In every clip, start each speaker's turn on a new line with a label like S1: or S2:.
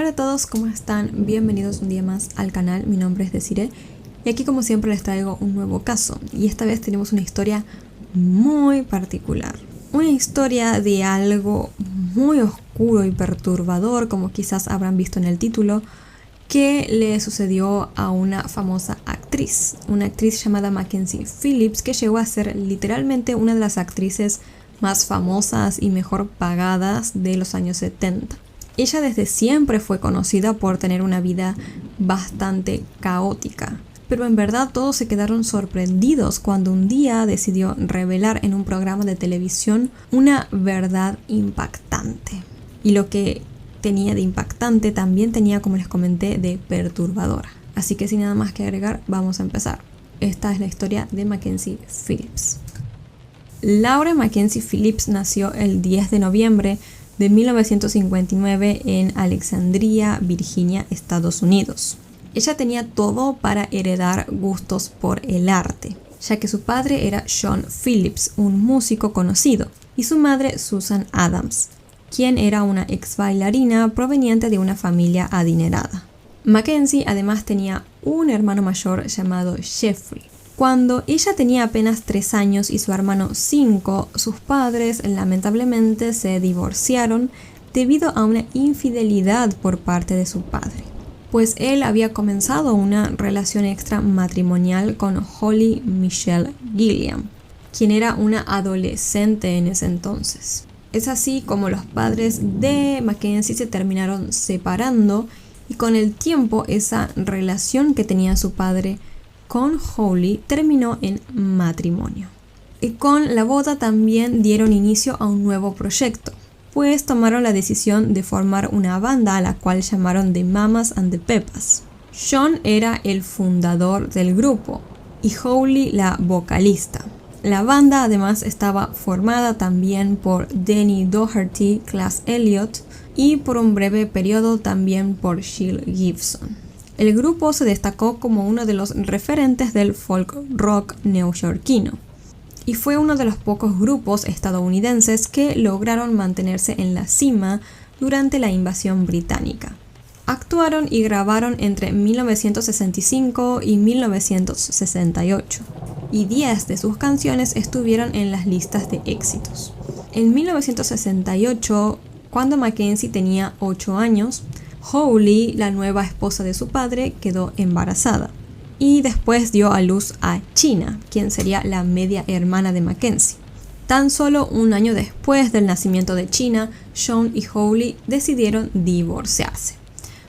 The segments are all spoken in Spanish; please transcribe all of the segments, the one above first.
S1: Hola a todos, ¿cómo están? Bienvenidos un día más al canal, mi nombre es Desiree y aquí como siempre les traigo un nuevo caso y esta vez tenemos una historia muy particular. Una historia de algo muy oscuro y perturbador, como quizás habrán visto en el título, que le sucedió a una famosa actriz, una actriz llamada Mackenzie Phillips, que llegó a ser literalmente una de las actrices más famosas y mejor pagadas de los años 70. Ella desde siempre fue conocida por tener una vida bastante caótica, pero en verdad todos se quedaron sorprendidos cuando un día decidió revelar en un programa de televisión una verdad impactante. Y lo que tenía de impactante también tenía, como les comenté, de perturbadora. Así que sin nada más que agregar, vamos a empezar. Esta es la historia de Mackenzie Phillips. Laura Mackenzie Phillips nació el 10 de noviembre de 1959 en Alexandria, Virginia, Estados Unidos. Ella tenía todo para heredar gustos por el arte, ya que su padre era John Phillips, un músico conocido, y su madre Susan Adams, quien era una ex bailarina proveniente de una familia adinerada. Mackenzie además tenía un hermano mayor llamado Jeffrey. Cuando ella tenía apenas 3 años y su hermano 5, sus padres lamentablemente se divorciaron debido a una infidelidad por parte de su padre, pues él había comenzado una relación extramatrimonial con Holly Michelle Gilliam, quien era una adolescente en ese entonces. Es así como los padres de Mackenzie se terminaron separando y con el tiempo esa relación que tenía su padre con Holly terminó en matrimonio. Y con la boda también dieron inicio a un nuevo proyecto, pues tomaron la decisión de formar una banda a la cual llamaron The Mamas and the Pepas. John era el fundador del grupo y Holly la vocalista. La banda además estaba formada también por Denny Doherty, Class Elliott y por un breve periodo también por Jill Gibson. El grupo se destacó como uno de los referentes del folk rock neoyorquino y fue uno de los pocos grupos estadounidenses que lograron mantenerse en la cima durante la invasión británica. Actuaron y grabaron entre 1965 y 1968 y 10 de sus canciones estuvieron en las listas de éxitos. En 1968, cuando Mackenzie tenía 8 años, Holly, la nueva esposa de su padre, quedó embarazada y después dio a luz a China, quien sería la media hermana de Mackenzie. Tan solo un año después del nacimiento de China, John y Holly decidieron divorciarse.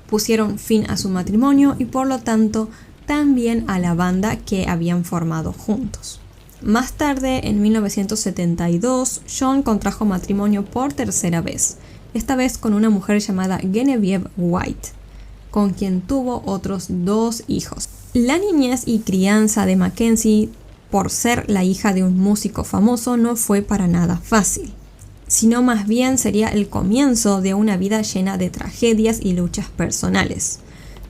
S1: Pusieron fin a su matrimonio y por lo tanto también a la banda que habían formado juntos. Más tarde, en 1972, John contrajo matrimonio por tercera vez, esta vez con una mujer llamada Genevieve White, con quien tuvo otros 2 hijos. La niñez y crianza de Mackenzie, por ser la hija de un músico famoso, no fue para nada fácil, sino más bien sería el comienzo de una vida llena de tragedias y luchas personales,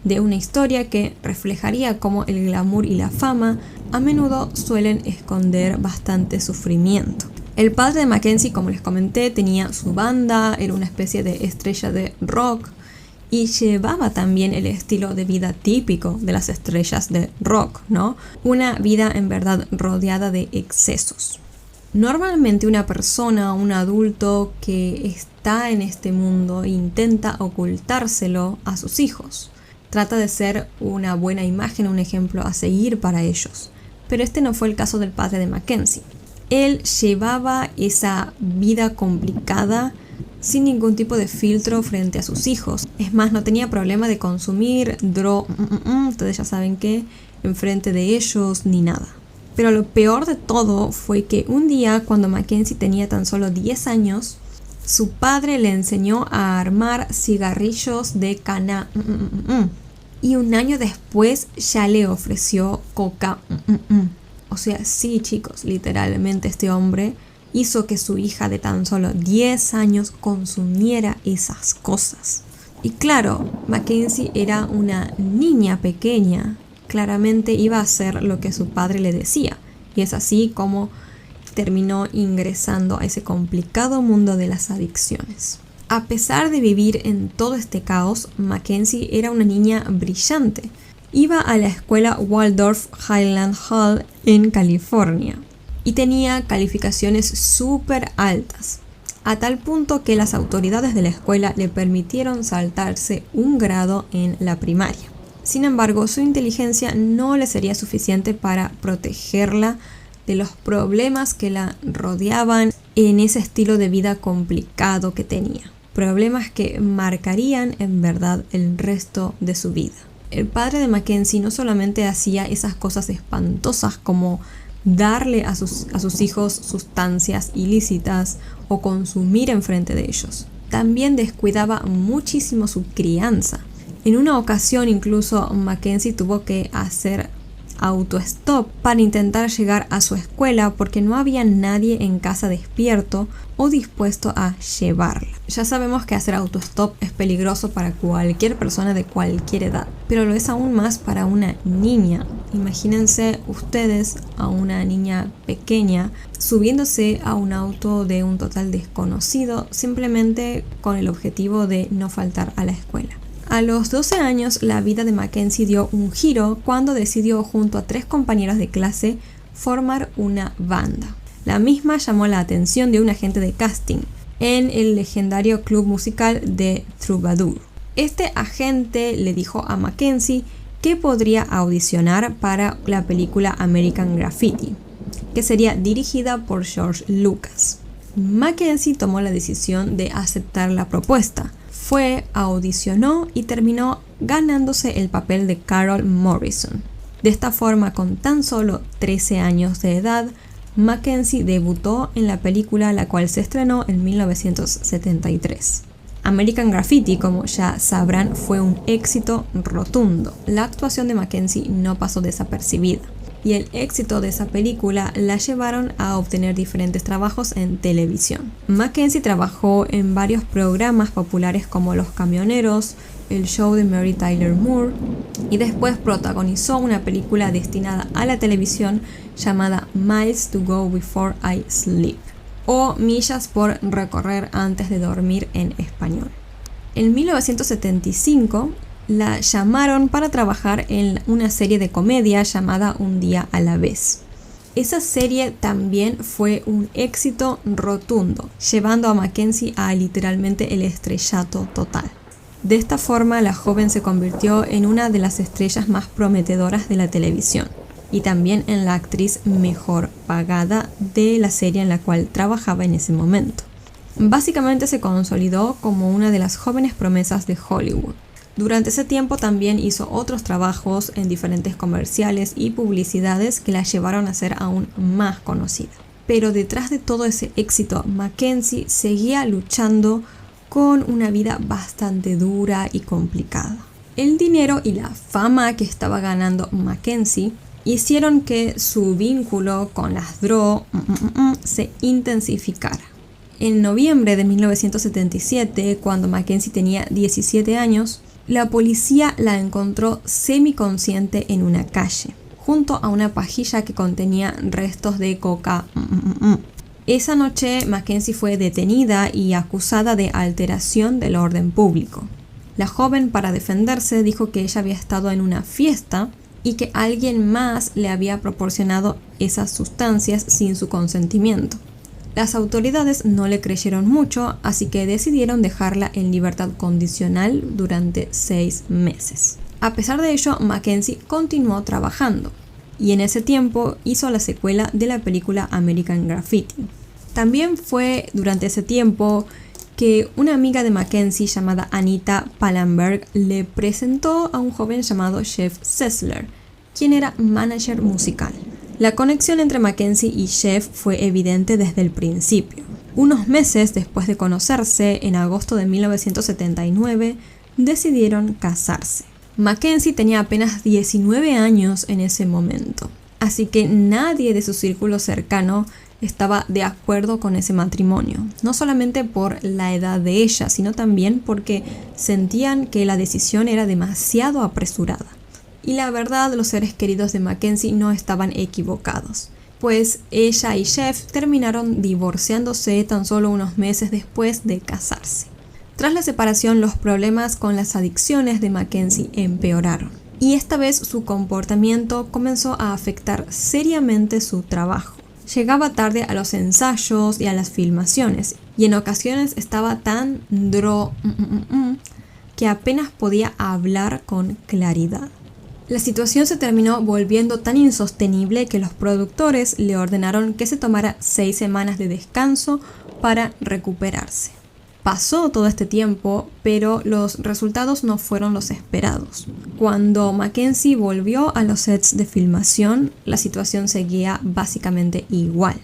S1: de una historia que reflejaría cómo el glamour y la fama a menudo suelen esconder bastante sufrimiento. El padre de Mackenzie, como les comenté, tenía su banda, era una especie de estrella de rock y llevaba también el estilo de vida típico de las estrellas de rock, ¿no? Una vida en verdad rodeada de excesos. Normalmente una persona, un adulto que está en este mundo intenta ocultárselo a sus hijos. Trata de ser una buena imagen, un ejemplo a seguir para ellos. Pero este no fue el caso del padre de Mackenzie. Él llevaba esa vida complicada sin ningún tipo de filtro frente a sus hijos. Es más, no tenía problema de consumir ustedes ya saben qué, enfrente de ellos ni nada. Pero lo peor de todo fue que un día, cuando Mackenzie tenía tan solo 10 años, su padre le enseñó a armar cigarrillos de cana. Y un año después ya le ofreció coca. O sea, sí, chicos, literalmente este hombre hizo que su hija de tan solo 10 años consumiera esas cosas. Y claro, Mackenzie era una niña pequeña, claramente iba a hacer lo que su padre le decía. Y es así como terminó ingresando a ese complicado mundo de las adicciones. A pesar de vivir en todo este caos, Mackenzie era una niña brillante. Iba a la escuela Waldorf Highland Hall en California y tenía calificaciones súper altas, a tal punto que las autoridades de la escuela le permitieron saltarse un grado en la primaria. Sin embargo, su inteligencia no le sería suficiente para protegerla de los problemas que la rodeaban en ese estilo de vida complicado que tenía. Problemas que marcarían en verdad el resto de su vida. El padre de Mackenzie no solamente hacía esas cosas espantosas como darle a sus hijos sustancias ilícitas o consumir enfrente de ellos. También descuidaba muchísimo su crianza. En una ocasión incluso Mackenzie tuvo que hacer autostop para intentar llegar a su escuela porque no había nadie en casa despierto o dispuesto a llevarla. Ya sabemos que hacer autostop es peligroso para cualquier persona de cualquier edad, pero lo es aún más para una niña. Imagínense ustedes a una niña pequeña subiéndose a un auto de un total desconocido simplemente con el objetivo de no faltar a la escuela. A los 12 años, la vida de Mackenzie dio un giro cuando decidió, junto a 3 compañeros de clase, formar una banda. La misma llamó la atención de un agente de casting en el legendario club musical de Troubadour. Este agente le dijo a Mackenzie que podría audicionar para la película American Graffiti, que sería dirigida por George Lucas. Mackenzie tomó la decisión de aceptar la propuesta. Fue, audicionó y terminó ganándose el papel de Carol Morrison. De esta forma, con tan solo 13 años de edad, Mackenzie debutó en la película, la cual se estrenó en 1973. American Graffiti, como ya sabrán, fue un éxito rotundo. La actuación de Mackenzie no pasó desapercibida, y el éxito de esa película la llevaron a obtener diferentes trabajos en televisión. Mackenzie trabajó en varios programas populares como Los Camioneros, el show de Mary Tyler Moore, y después protagonizó una película destinada a la televisión llamada Miles to Go Before I Sleep, o Millas por recorrer antes de dormir en español. En 1975 la llamaron para trabajar en una serie de comedia llamada Un día a la vez. Esa serie también fue un éxito rotundo, llevando a Mackenzie a literalmente el estrellato total. De esta forma, la joven se convirtió en una de las estrellas más prometedoras de la televisión y también en la actriz mejor pagada de la serie en la cual trabajaba en ese momento. Básicamente se consolidó como una de las jóvenes promesas de Hollywood. Durante ese tiempo también hizo otros trabajos en diferentes comerciales y publicidades que la llevaron a ser aún más conocida. Pero detrás de todo ese éxito, Mackenzie seguía luchando con una vida bastante dura y complicada. El dinero y la fama que estaba ganando Mackenzie hicieron que su vínculo con las drogas se intensificara. En noviembre de 1977, cuando Mackenzie tenía 17 años, la policía la encontró semiconsciente en una calle, junto a una pajilla que contenía restos de coca. Esa noche, Mackenzie fue detenida y acusada de alteración del orden público. La joven, para defenderse, dijo que ella había estado en una fiesta y que alguien más le había proporcionado esas sustancias sin su consentimiento. Las autoridades no le creyeron mucho, así que decidieron dejarla en libertad condicional durante 6 meses. A pesar de ello, Mackenzie continuó trabajando y en ese tiempo hizo la secuela de la película American Graffiti. También fue durante ese tiempo que una amiga de Mackenzie llamada Anita Pallenberg le presentó a un joven llamado Jeff Sessler, quien era manager musical. La conexión entre Mackenzie y Jeff fue evidente desde el principio. Unos meses después de conocerse, en agosto de 1979, decidieron casarse. Mackenzie tenía apenas 19 años en ese momento, así que nadie de su círculo cercano estaba de acuerdo con ese matrimonio, no solamente por la edad de ella, sino también porque sentían que la decisión era demasiado apresurada. Y la verdad, los seres queridos de Mackenzie no estaban equivocados, pues ella y Jeff terminaron divorciándose tan solo unos meses después de casarse. Tras la separación, los problemas con las adicciones de Mackenzie empeoraron. Y esta vez su comportamiento comenzó a afectar seriamente su trabajo. Llegaba tarde a los ensayos y a las filmaciones, y en ocasiones estaba tan que apenas podía hablar con claridad. La situación se terminó volviendo tan insostenible que los productores le ordenaron que se tomara 6 semanas de descanso para recuperarse. Pasó todo este tiempo, pero los resultados no fueron los esperados. Cuando Mackenzie volvió a los sets de filmación, la situación seguía básicamente igual.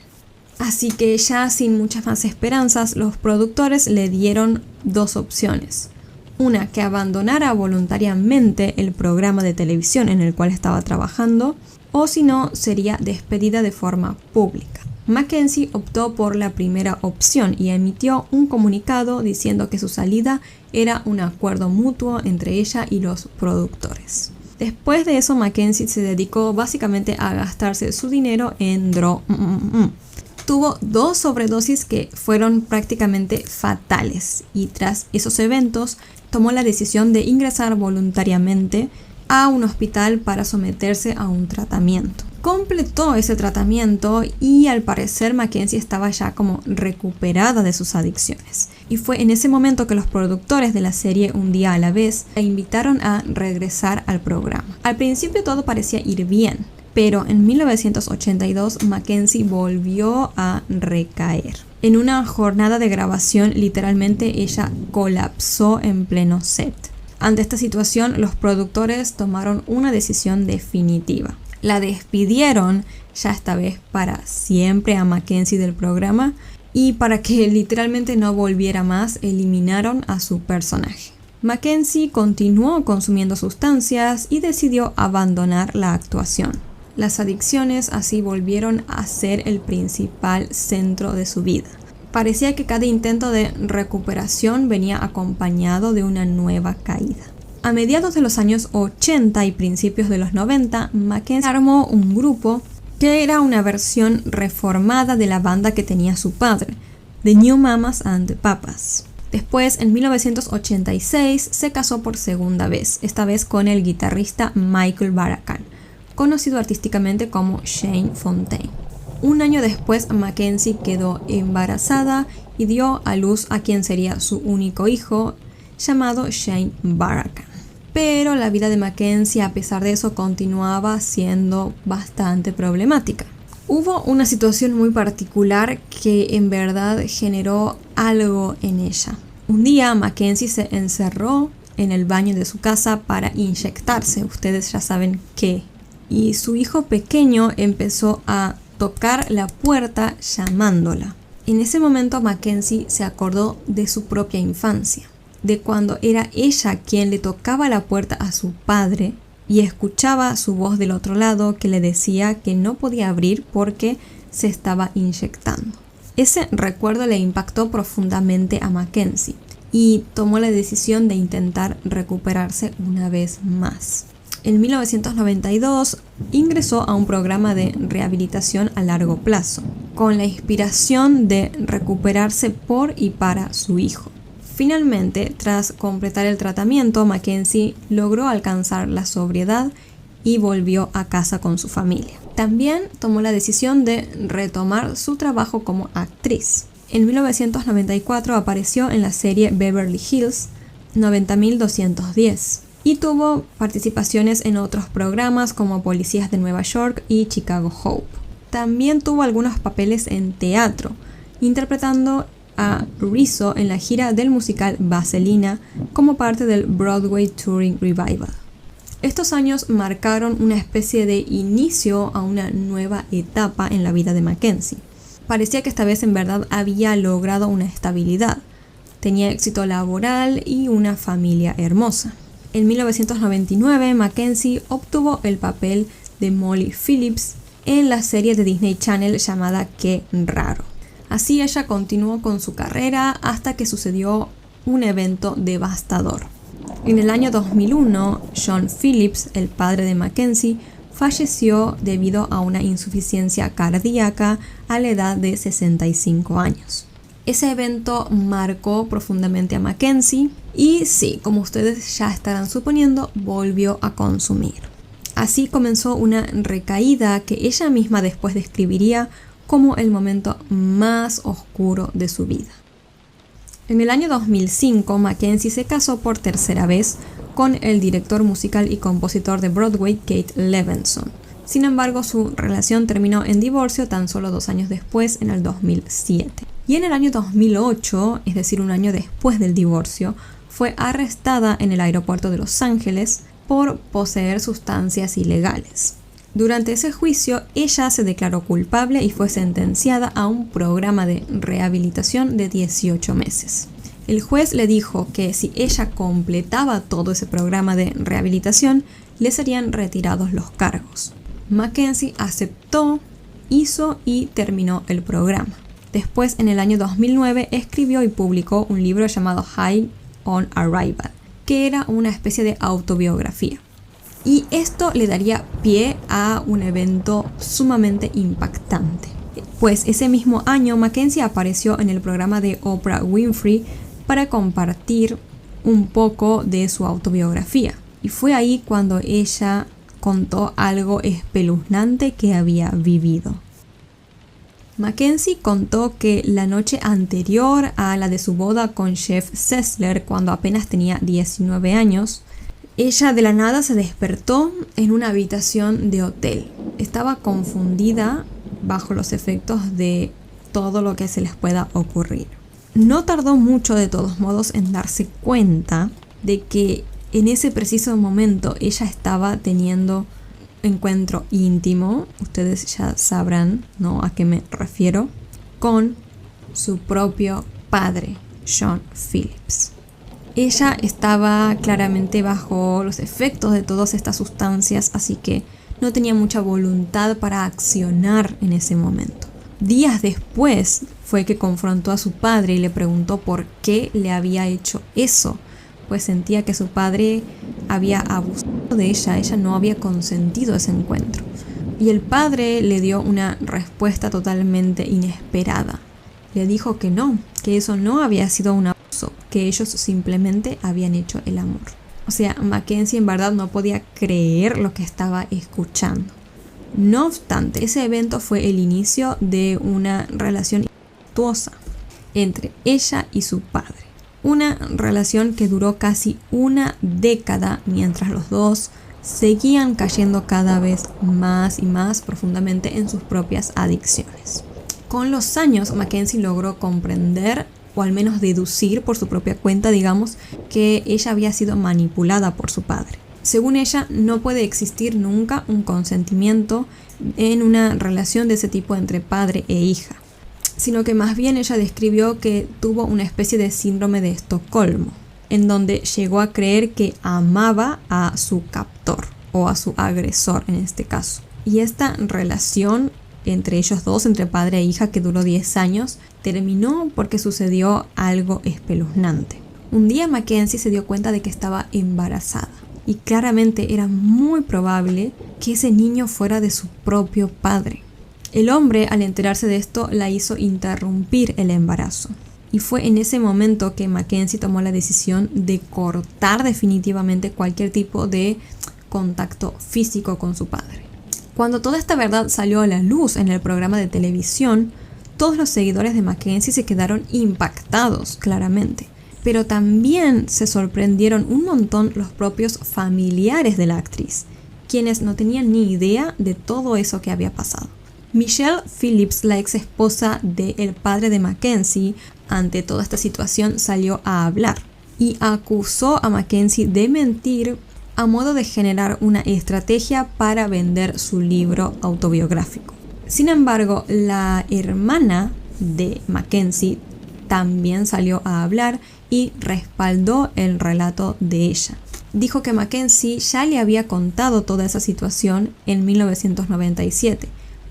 S1: Así que ya sin muchas más esperanzas, los productores le dieron 2 opciones. Una, que abandonara voluntariamente el programa de televisión en el cual estaba trabajando, o si no, sería despedida de forma pública. Mackenzie optó por la primera opción y emitió un comunicado diciendo que su salida era un acuerdo mutuo entre ella y los productores. Después de eso, Mackenzie se dedicó básicamente a gastarse su dinero en Tuvo 2 sobredosis que fueron prácticamente fatales y tras esos eventos tomó la decisión de ingresar voluntariamente a un hospital para someterse a un tratamiento. Completó ese tratamiento y al parecer Mackenzie estaba ya como recuperada de sus adicciones. Y fue en ese momento que los productores de la serie Un Día a la Vez la invitaron a regresar al programa. Al principio todo parecía ir bien, pero en 1982 Mackenzie volvió a recaer. En una jornada de grabación, literalmente ella colapsó en pleno set. Ante esta situación, los productores tomaron una decisión definitiva. La despidieron ya esta vez para siempre a Mackenzie del programa y para que literalmente no volviera más, eliminaron a su personaje. Mackenzie continuó consumiendo sustancias y decidió abandonar la actuación. Las adicciones así volvieron a ser el principal centro de su vida. Parecía que cada intento de recuperación venía acompañado de una nueva caída. A mediados de los años 80 y principios de los 90, Mackenzie armó un grupo que era una versión reformada de la banda que tenía su padre, The New Mamas and the Papas. Después, en 1986, se casó por segunda vez, esta vez con el guitarrista Michael Barakan, conocido artísticamente como Shane Fontaine. Un año después, Mackenzie quedó embarazada y dio a luz a quien sería su único hijo, llamado Shane Barakan. Pero la vida de Mackenzie, a pesar de eso, continuaba siendo bastante problemática. Hubo una situación muy particular que en verdad generó algo en ella. Un día Mackenzie se encerró en el baño de su casa para inyectarse, ustedes ya saben qué. Y su hijo pequeño empezó a tocar la puerta llamándola. En ese momento Mackenzie se acordó de su propia infancia, de cuando era ella quien le tocaba la puerta a su padre y escuchaba su voz del otro lado que le decía que no podía abrir porque se estaba inyectando. Ese recuerdo le impactó profundamente a Mackenzie y tomó la decisión de intentar recuperarse una vez más. En 1992 ingresó a un programa de rehabilitación a largo plazo, con la inspiración de recuperarse por y para su hijo. Finalmente, tras completar el tratamiento, Mackenzie logró alcanzar la sobriedad y volvió a casa con su familia. También tomó la decisión de retomar su trabajo como actriz. En 1994 apareció en la serie Beverly Hills 90210 y tuvo participaciones en otros programas como Policías de Nueva York y Chicago Hope. También tuvo algunos papeles en teatro, interpretando a Rizzo en la gira del musical Vaselina como parte del Broadway Touring Revival. Estos años marcaron una especie de inicio a una nueva etapa en la vida de Mackenzie. Parecía que esta vez en verdad había logrado una estabilidad. Tenía éxito laboral y una familia hermosa. En 1999, Mackenzie obtuvo el papel de Molly Phillips en la serie de Disney Channel llamada Qué raro. Así ella continuó con su carrera hasta que sucedió un evento devastador. En el año 2001, John Phillips, el padre de Mackenzie, falleció debido a una insuficiencia cardíaca a la edad de 65 años. Ese evento marcó profundamente a Mackenzie y sí, como ustedes ya estarán suponiendo, volvió a consumir. Así comenzó una recaída que ella misma después describiría como el momento más oscuro de su vida. En el año 2005, Mackenzie se casó por tercera vez con el director musical y compositor de Broadway, Kate Levinson. Sin embargo, su relación terminó en divorcio tan solo 2 años después, en el 2007. Y en el año 2008, es decir, un año después del divorcio, fue arrestada en el aeropuerto de Los Ángeles por poseer sustancias ilegales. Durante ese juicio, ella se declaró culpable y fue sentenciada a un programa de rehabilitación de 18 meses. El juez le dijo que si ella completaba todo ese programa de rehabilitación, le serían retirados los cargos. Mackenzie aceptó, hizo y terminó el programa. Después, en el año 2009, escribió y publicó un libro llamado High on Arrival, que era una especie de autobiografía. Y esto le daría pie a un evento sumamente impactante. Pues ese mismo año, Mackenzie apareció en el programa de Oprah Winfrey para compartir un poco de su autobiografía. Y fue ahí cuando ella contó algo espeluznante que había vivido. Mackenzie contó que la noche anterior a la de su boda con Jeff Sessler, cuando apenas tenía 19 años, ella de la nada se despertó en una habitación de hotel. Estaba confundida bajo los efectos de todo lo que se les pueda ocurrir. No tardó mucho de todos modos en darse cuenta de que en ese preciso momento ella estaba teniendo encuentro íntimo, ustedes ya sabrán, ¿no?, a qué me refiero, con su propio padre, Sean Phillips. Ella estaba claramente bajo los efectos de todas estas sustancias, así que no tenía mucha voluntad para accionar en ese momento. Días después fue que confrontó a su padre y le preguntó por qué le había hecho eso, pues sentía que su padre había abusado de ella no había consentido ese encuentro. Y el padre le dio una respuesta totalmente inesperada. Le dijo que no, que eso no había sido un abuso, que ellos simplemente habían hecho el amor. O sea, Mackenzie en verdad no podía creer lo que estaba escuchando. No obstante, ese evento fue el inicio de una relación incestuosa entre ella y su padre. Una relación que duró casi una década mientras los dos seguían cayendo cada vez más y más profundamente en sus propias adicciones. Con los años, Mackenzie logró comprender, o al menos deducir por su propia cuenta, digamos, que ella había sido manipulada por su padre. Según ella, no puede existir nunca un consentimiento en una relación de ese tipo entre padre e hija, sino que más bien ella describió que tuvo una especie de síndrome de Estocolmo, en donde llegó a creer que amaba a su captor o a su agresor en este caso. Y esta relación entre ellos dos, entre padre e hija, que duró 10 años, terminó porque sucedió algo espeluznante. Un día Mackenzie se dio cuenta de que estaba embarazada y claramente era muy probable que ese niño fuera de su propio padre. El hombre, al enterarse de esto, la hizo interrumpir el embarazo. Y fue en ese momento que Mackenzie tomó la decisión de cortar definitivamente cualquier tipo de contacto físico con su padre. Cuando toda esta verdad salió a la luz en el programa de televisión, todos los seguidores de Mackenzie se quedaron impactados, claramente. Pero también se sorprendieron un montón los propios familiares de la actriz, quienes no tenían ni idea de todo eso que había pasado. Michelle Phillips, la ex esposa del padre de Mackenzie, ante toda esta situación salió a hablar y acusó a Mackenzie de mentir a modo de generar una estrategia para vender su libro autobiográfico. Sin embargo, la hermana de Mackenzie también salió a hablar y respaldó el relato de ella. Dijo que Mackenzie ya le había contado toda esa situación en 1997,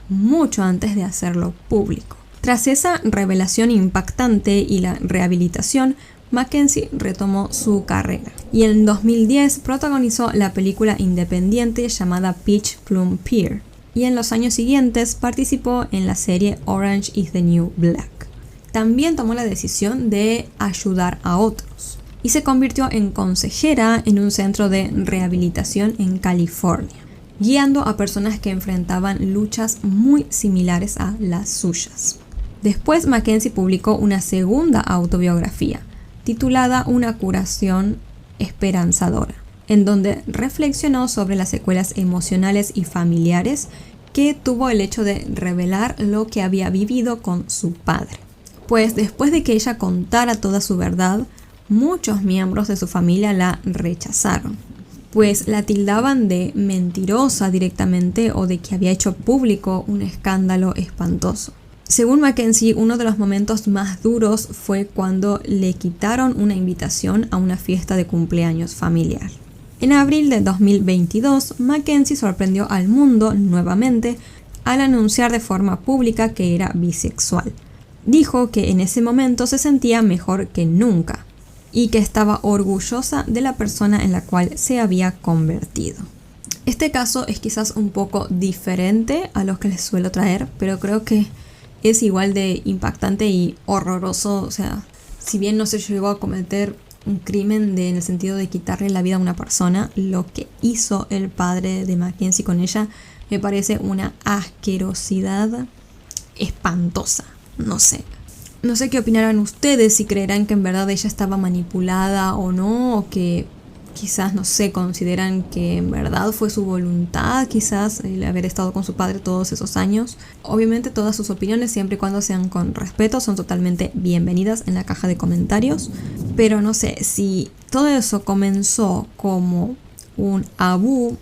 S1: mucho antes de hacerlo público. Tras esa revelación impactante y la rehabilitación, Mackenzie retomó su carrera y en 2010 protagonizó la película independiente llamada Peach Plum Pier, y en los años siguientes participó en la serie Orange is the New Black. también tomó la decisión de ayudar a otros y se convirtió en consejera en un centro de rehabilitación en California, guiando a personas que enfrentaban luchas muy similares a las suyas. Después Mackenzie publicó una segunda autobiografía, titulada Una curación esperanzadora, en donde reflexionó sobre las secuelas emocionales y familiares que tuvo el hecho de revelar lo que había vivido con su padre. Pues después de que ella contara toda su verdad, muchos miembros de su familia la rechazaron, pues la tildaban de mentirosa directamente o de que había hecho público un escándalo espantoso. Según Mackenzie, uno de los momentos más duros fue cuando le quitaron una invitación a una fiesta de cumpleaños familiar. En abril de 2022, Mackenzie sorprendió al mundo nuevamente al anunciar de forma pública que era bisexual. Dijo que en ese momento se sentía mejor que nunca y que estaba orgullosa de la persona en la cual se había convertido. Este caso es quizás un poco diferente a los que les suelo traer, pero creo que es igual de impactante y horroroso. O sea, si bien no se llegó a cometer un crimen en el sentido de quitarle la vida a una persona, lo que hizo el padre de Mackenzie con ella me parece una asquerosidad espantosa. No sé qué opinarán ustedes, si creerán que en verdad ella estaba manipulada o no, o que quizás, no sé, consideran que en verdad fue su voluntad, quizás el haber estado con su padre todos esos años. Obviamente todas sus opiniones, siempre y cuando sean con respeto, son totalmente bienvenidas en la caja de comentarios. Pero no sé, si todo eso comenzó como un abú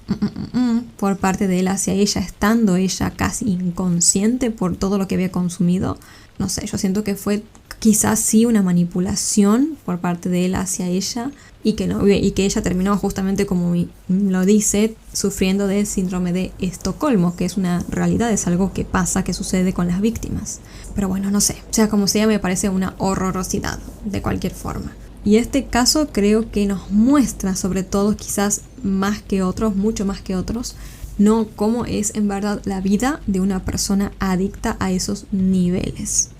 S1: por parte de él hacia ella, estando ella casi inconsciente por todo lo que había consumido, no sé, yo siento que fue quizás sí una manipulación por parte de él hacia ella y que ella terminó justamente, como lo dice, sufriendo del síndrome de Estocolmo, que es una realidad, es algo que pasa, que sucede con las víctimas. Pero bueno, no sé, sea como sea, me parece una horrorosidad de cualquier forma. Y este caso creo que nos muestra, sobre todo quizás más que otros, mucho más que otros, no cómo es en verdad la vida de una persona adicta a esos niveles.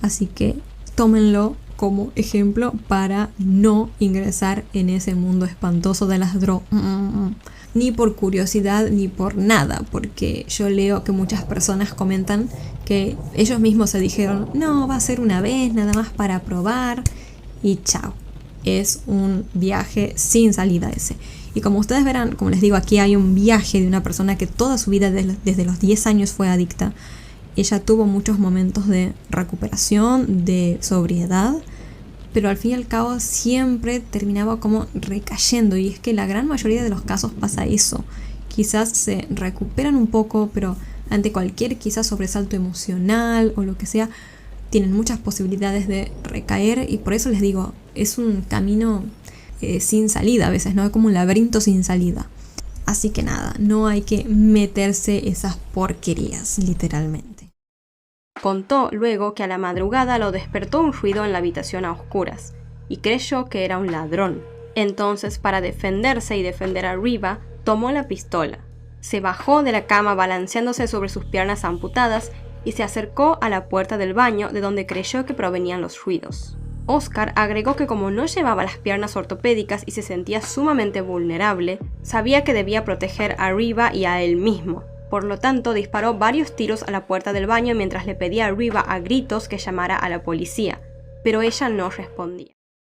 S1: Así que tómenlo como ejemplo para no ingresar en ese mundo espantoso de las drogas. Ni por curiosidad ni por nada, porque yo leo que muchas personas comentan que ellos mismos se dijeron, no, va a ser una vez nada más para probar y chao. Es un viaje sin salida ese. Y como ustedes verán, como les digo, aquí hay un viaje de una persona que toda su vida, desde los 10 años, fue adicta. Ella tuvo muchos momentos de recuperación, de sobriedad, pero al fin y al cabo siempre terminaba como recayendo. Y es que la gran mayoría de los casos pasa eso. Quizás se recuperan un poco, pero ante cualquier quizás sobresalto emocional o lo que sea, tienen muchas posibilidades de recaer. Y por eso les digo, es un camino sin salida a veces, ¿no? Es como un laberinto sin salida. Así que nada, no hay que meterse esas porquerías, literalmente.
S2: Contó luego que a la madrugada lo despertó un ruido en la habitación a oscuras y creyó que era un ladrón. Entonces, para defenderse y defender a Riva, tomó la pistola. Se bajó de la cama balanceándose sobre sus piernas amputadas y se acercó a la puerta del baño de donde creyó que provenían los ruidos. Oscar agregó que como no llevaba las piernas ortopédicas y se sentía sumamente vulnerable, sabía que debía proteger a Riva y a él mismo. Por lo tanto, disparó varios tiros a la puerta del baño mientras le pedía a Riva a gritos que llamara a la policía, pero ella no respondía.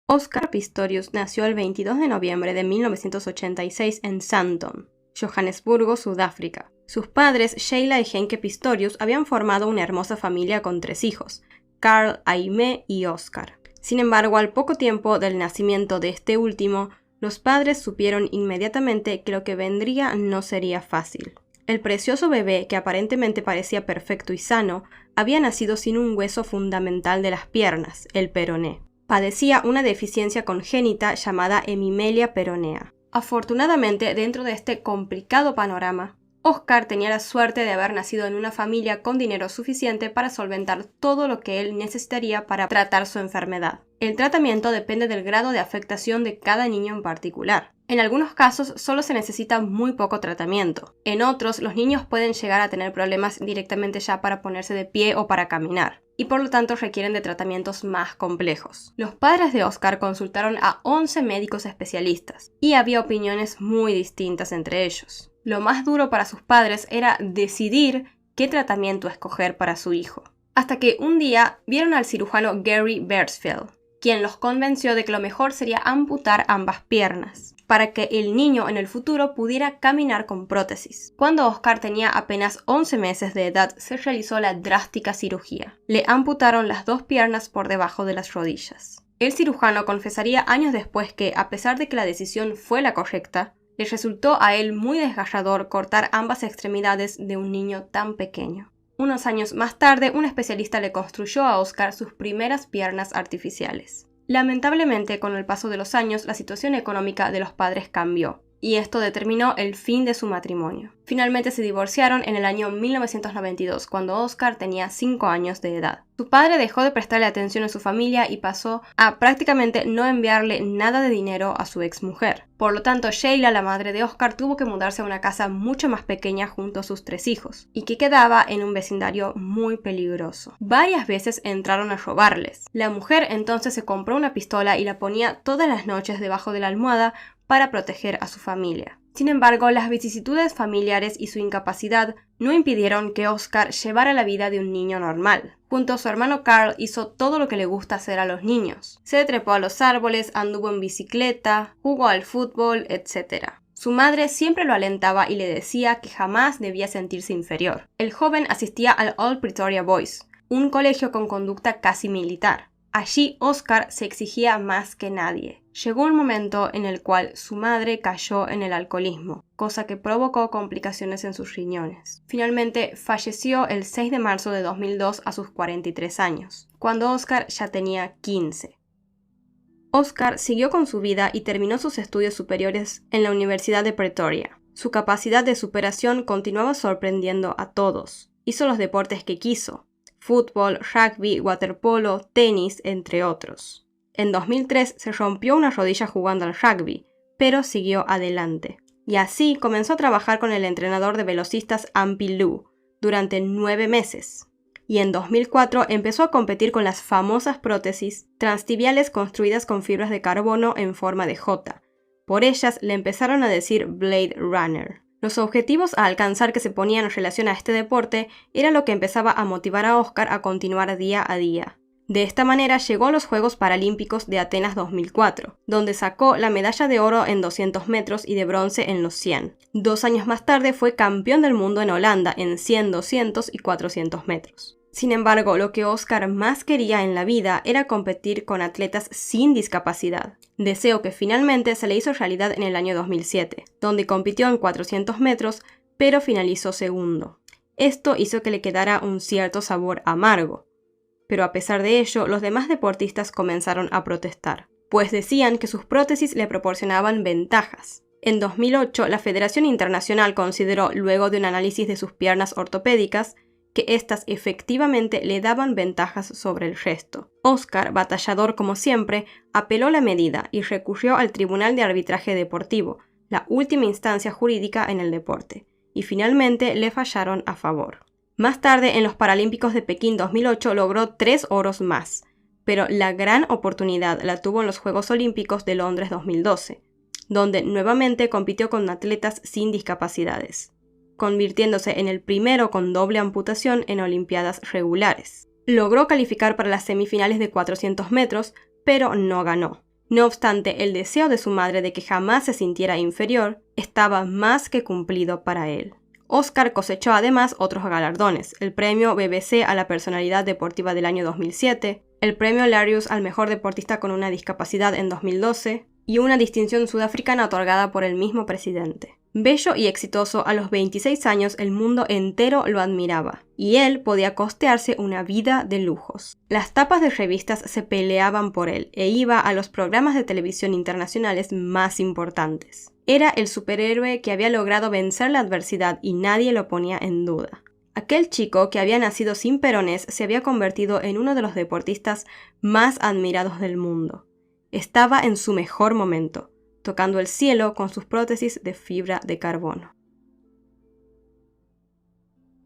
S2: Oscar Pistorius nació el 22 de noviembre de 1986 en Sandton, Johannesburgo, Sudáfrica. Sus padres, Sheila y Henke Pistorius, habían formado una hermosa familia con 3 hijos, Carl, Aimee y Oscar. Sin embargo, al poco tiempo del nacimiento de este último, los padres supieron inmediatamente que lo que vendría no sería fácil. El precioso bebé, que aparentemente parecía perfecto y sano, había nacido sin un hueso fundamental de las piernas, el peroné. Padecía una deficiencia congénita llamada hemimelia peronea. Afortunadamente, dentro de este complicado panorama, Oscar tenía la suerte de haber nacido en una familia con dinero suficiente para solventar todo lo que él necesitaría para tratar su enfermedad. El tratamiento depende del grado de afectación de cada niño en particular. En algunos casos solo se necesita muy poco tratamiento. En otros, los niños pueden llegar a tener problemas directamente ya para ponerse de pie o para caminar, y por lo tanto requieren de tratamientos más complejos. Los padres de Oscar consultaron a 11 médicos especialistas, y había opiniones muy distintas entre ellos. Lo más duro para sus padres era decidir qué tratamiento escoger para su hijo. Hasta que un día vieron al cirujano Gary Beresfield, quien los convenció de que lo mejor sería amputar ambas piernas, para que el niño en el futuro pudiera caminar con prótesis. Cuando Oscar tenía apenas 11 meses de edad, se realizó la drástica cirugía. Le amputaron las 2 piernas por debajo de las rodillas. El cirujano confesaría años después que, a pesar de que la decisión fue la correcta, le resultó a él muy desgarrador cortar ambas extremidades de un niño tan pequeño. Unos años más tarde, un especialista le construyó a Oscar sus primeras piernas artificiales. Lamentablemente, con el paso de los años, la situación económica de los padres cambió, y esto determinó el fin de su matrimonio. Finalmente se divorciaron en el año 1992, cuando Oscar tenía 5 años de edad. Su padre dejó de prestarle atención a su familia y pasó a prácticamente no enviarle nada de dinero a su exmujer. Por lo tanto, Sheila, la madre de Oscar, tuvo que mudarse a una casa mucho más pequeña junto a sus 3 hijos, y que quedaba en un vecindario muy peligroso. Varias veces entraron a robarles. La mujer entonces se compró una pistola y la ponía todas las noches debajo de la almohada para proteger a su familia. Sin embargo, las vicisitudes familiares y su incapacidad no impidieron que Oscar llevara la vida de un niño normal. Junto a su hermano Carl hizo todo lo que le gusta hacer a los niños. Se trepó a los árboles, anduvo en bicicleta, jugó al fútbol, etc. Su madre siempre lo alentaba y le decía que jamás debía sentirse inferior. El joven asistía al Old Pretoria Boys, un colegio con conducta casi militar. Allí Oscar se exigía más que nadie. Llegó un momento en el cual su madre cayó en el alcoholismo, cosa que provocó complicaciones en sus riñones. Finalmente falleció el 6 de marzo de 2002 a sus 43 años, cuando Oscar ya tenía 15. Oscar siguió con su vida y terminó sus estudios superiores en la Universidad de Pretoria. Su capacidad de superación continuaba sorprendiendo a todos. Hizo los deportes que quiso: fútbol, rugby, waterpolo, tenis, entre otros. En 2003 se rompió una rodilla jugando al rugby, pero siguió adelante. Y así comenzó a trabajar con el entrenador de velocistas Ampy Liu durante 9 meses. Y en 2004 empezó a competir con las famosas prótesis transtibiales construidas con fibras de carbono en forma de J. Por ellas le empezaron a decir Blade Runner. Los objetivos a alcanzar que se ponían en relación a este deporte era lo que empezaba a motivar a Oscar a continuar día a día. De esta manera llegó a los Juegos Paralímpicos de Atenas 2004, donde sacó la medalla de oro en 200 metros y de bronce en los 100. 2 años más tarde fue campeón del mundo en Holanda en 100, 200 y 400 metros. Sin embargo, lo que Oscar más quería en la vida era competir con atletas sin discapacidad. Deseo que finalmente se le hizo realidad en el año 2007, donde compitió en 400 metros, pero finalizó segundo. Esto hizo que le quedara un cierto sabor amargo. Pero a pesar de ello, los demás deportistas comenzaron a protestar, pues decían que sus prótesis le proporcionaban ventajas. En 2008, la Federación Internacional consideró, luego de un análisis de sus piernas ortopédicas, que éstas efectivamente le daban ventajas sobre el resto. Oscar, batallador como siempre, apeló la medida y recurrió al Tribunal de Arbitraje Deportivo, la última instancia jurídica en el deporte, y finalmente le fallaron a favor. Más tarde, en los Paralímpicos de Pekín 2008, logró 3 oros más, pero la gran oportunidad la tuvo en los Juegos Olímpicos de Londres 2012, donde nuevamente compitió con atletas sin discapacidades, convirtiéndose en el primero con doble amputación en Olimpiadas regulares. Logró calificar para las semifinales de 400 metros, pero no ganó. No obstante, el deseo de su madre de que jamás se sintiera inferior estaba más que cumplido para él. Oscar cosechó además otros galardones: el premio BBC a la personalidad deportiva del año 2007, el premio Larius al mejor deportista con una discapacidad en 2012 y una distinción sudafricana otorgada por el mismo presidente. Bello y exitoso, a los 26 años el mundo entero lo admiraba, y él podía costearse una vida de lujos. Las tapas de revistas se peleaban por él, e iba a los programas de televisión internacionales más importantes. Era el superhéroe que había logrado vencer la adversidad y nadie lo ponía en duda. Aquel chico que había nacido sin perones se había convertido en uno de los deportistas más admirados del mundo. Estaba en su mejor momento, tocando el cielo con sus prótesis de fibra de carbono.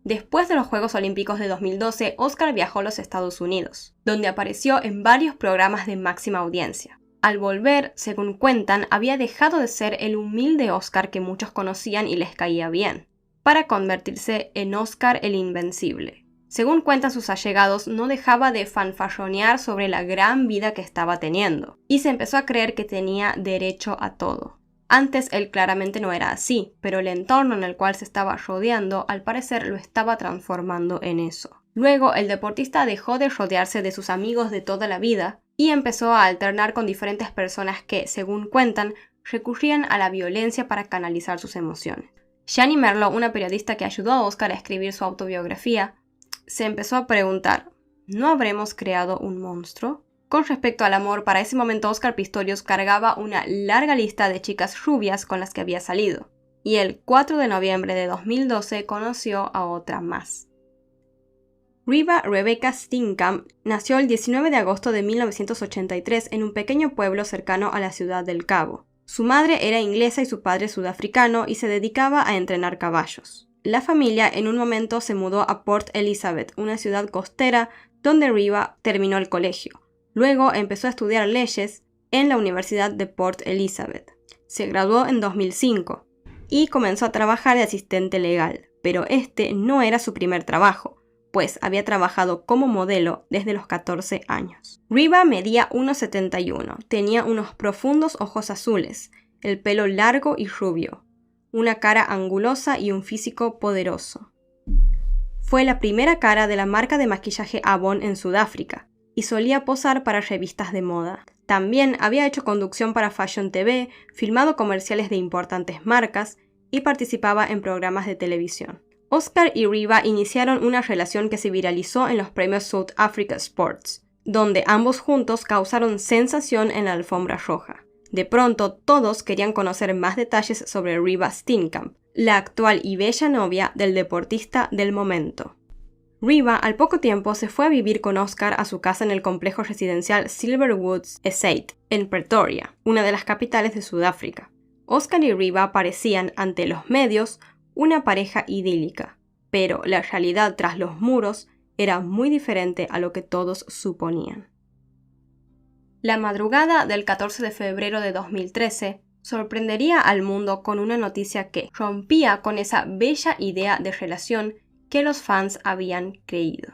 S2: Después de los Juegos Olímpicos de 2012, Oscar viajó a los Estados Unidos, donde apareció en varios programas de máxima audiencia. Al volver, según cuentan, había dejado de ser el humilde Oscar que muchos conocían y les caía bien, para convertirse en Oscar el Invencible. Según cuentan sus allegados, no dejaba de fanfarronear sobre la gran vida que estaba teniendo, y se empezó a creer que tenía derecho a todo. Antes él claramente no era así, pero el entorno en el cual se estaba rodeando al parecer lo estaba transformando en eso. Luego el deportista dejó de rodearse de sus amigos de toda la vida y empezó a alternar con diferentes personas que, según cuentan, recurrían a la violencia para canalizar sus emociones. Shani Merlo, una periodista que ayudó a Oscar a escribir su autobiografía, se empezó a preguntar, ¿no habremos creado un monstruo? Con respecto al amor, para ese momento Oscar Pistorius cargaba una larga lista de chicas rubias con las que había salido, y el 4 de noviembre de 2012 conoció a otra más. Reba Rebecca Steenkamp nació el 19 de agosto de 1983 en un pequeño pueblo cercano a la ciudad del Cabo. Su madre era inglesa y su padre sudafricano y se dedicaba a entrenar caballos. La familia en un momento se mudó a Port Elizabeth, una ciudad costera donde Reba terminó el colegio. Luego empezó a estudiar leyes en la Universidad de Port Elizabeth. Se graduó en 2005 y comenzó a trabajar de asistente legal, pero este no era su primer trabajo, pues había trabajado como modelo desde los 14 años. Reba medía 1,71, tenía unos profundos ojos azules, el pelo largo y rubio, una cara angulosa y un físico poderoso. Fue la primera cara de la marca de maquillaje Avon en Sudáfrica y solía posar para revistas de moda. También había hecho conducción para Fashion TV, filmado comerciales de importantes marcas y participaba en programas de televisión. Oscar y Reba iniciaron una relación que se viralizó en los premios South Africa Sports, donde ambos juntos causaron sensación en la alfombra roja. De pronto, todos querían conocer más detalles sobre Reba Steenkamp, la actual y bella novia del deportista del momento. Reba al poco tiempo se fue a vivir con Oscar a su casa en el complejo residencial Silverwoods Estate, en Pretoria, una de las capitales de Sudáfrica. Oscar y Reba parecían, ante los medios, una pareja idílica, pero la realidad tras los muros era muy diferente a lo que todos suponían. La madrugada del 14 de febrero de 2013 sorprendería al mundo con una noticia que rompía con esa bella idea de relación que los fans habían creído.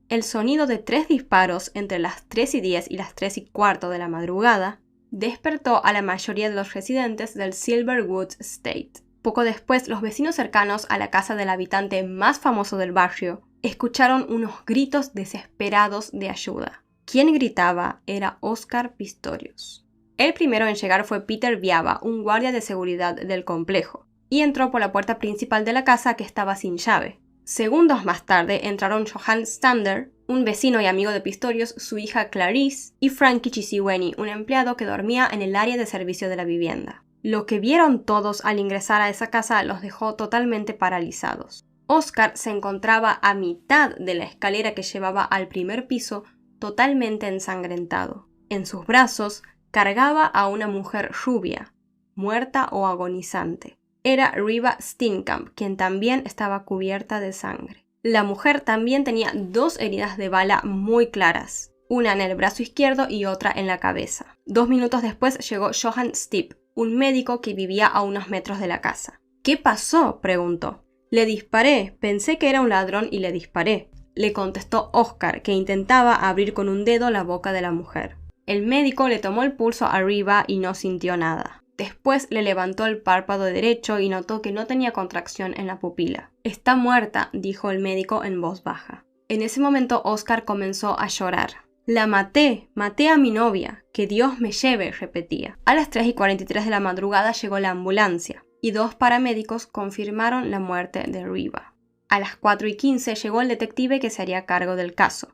S2: El sonido de 3 disparos entre las 3:10 y las 3:15 de la madrugada despertó a la mayoría de los residentes del Silverwoods Estate. Poco después, los vecinos cercanos a la casa del habitante más famoso del barrio escucharon unos gritos desesperados de ayuda. Quien gritaba era Oscar Pistorius. El primero en llegar fue Peter Viaba, un guardia de seguridad del complejo, y entró por la puerta principal de la casa que estaba sin llave. Segundos más tarde entraron Johan Stander, un vecino y amigo de Pistorius, su hija Clarice, y Frankie Chisiweni, un empleado que dormía en el área de servicio de la vivienda. Lo que vieron todos al ingresar a esa casa los dejó totalmente paralizados. Oscar se encontraba a mitad de la escalera que llevaba al primer piso, totalmente ensangrentado. En sus brazos cargaba a una mujer rubia, muerta o agonizante. Era Reba Steenkamp, quien también estaba cubierta de sangre. La mujer también tenía 2 heridas de bala muy claras, una en el brazo izquierdo y otra en la cabeza. 2 minutos después llegó Johan Stipp, un médico que vivía a unos metros de la casa. ¿Qué pasó?, preguntó. Le disparé, pensé que era un ladrón y le disparé, le contestó Oscar, que intentaba abrir con un dedo la boca de la mujer. El médico le tomó el pulso a Reba y no sintió nada. Después le levantó el párpado derecho y notó que no tenía contracción en la pupila. Está muerta, dijo el médico en voz baja. En ese momento Oscar comenzó a llorar. «La maté, maté a mi novia, que Dios me lleve», repetía. A las 3:43 de la madrugada llegó la ambulancia y 2 paramédicos confirmaron la muerte de Riva. A las 4:15 llegó el detective que se haría cargo del caso.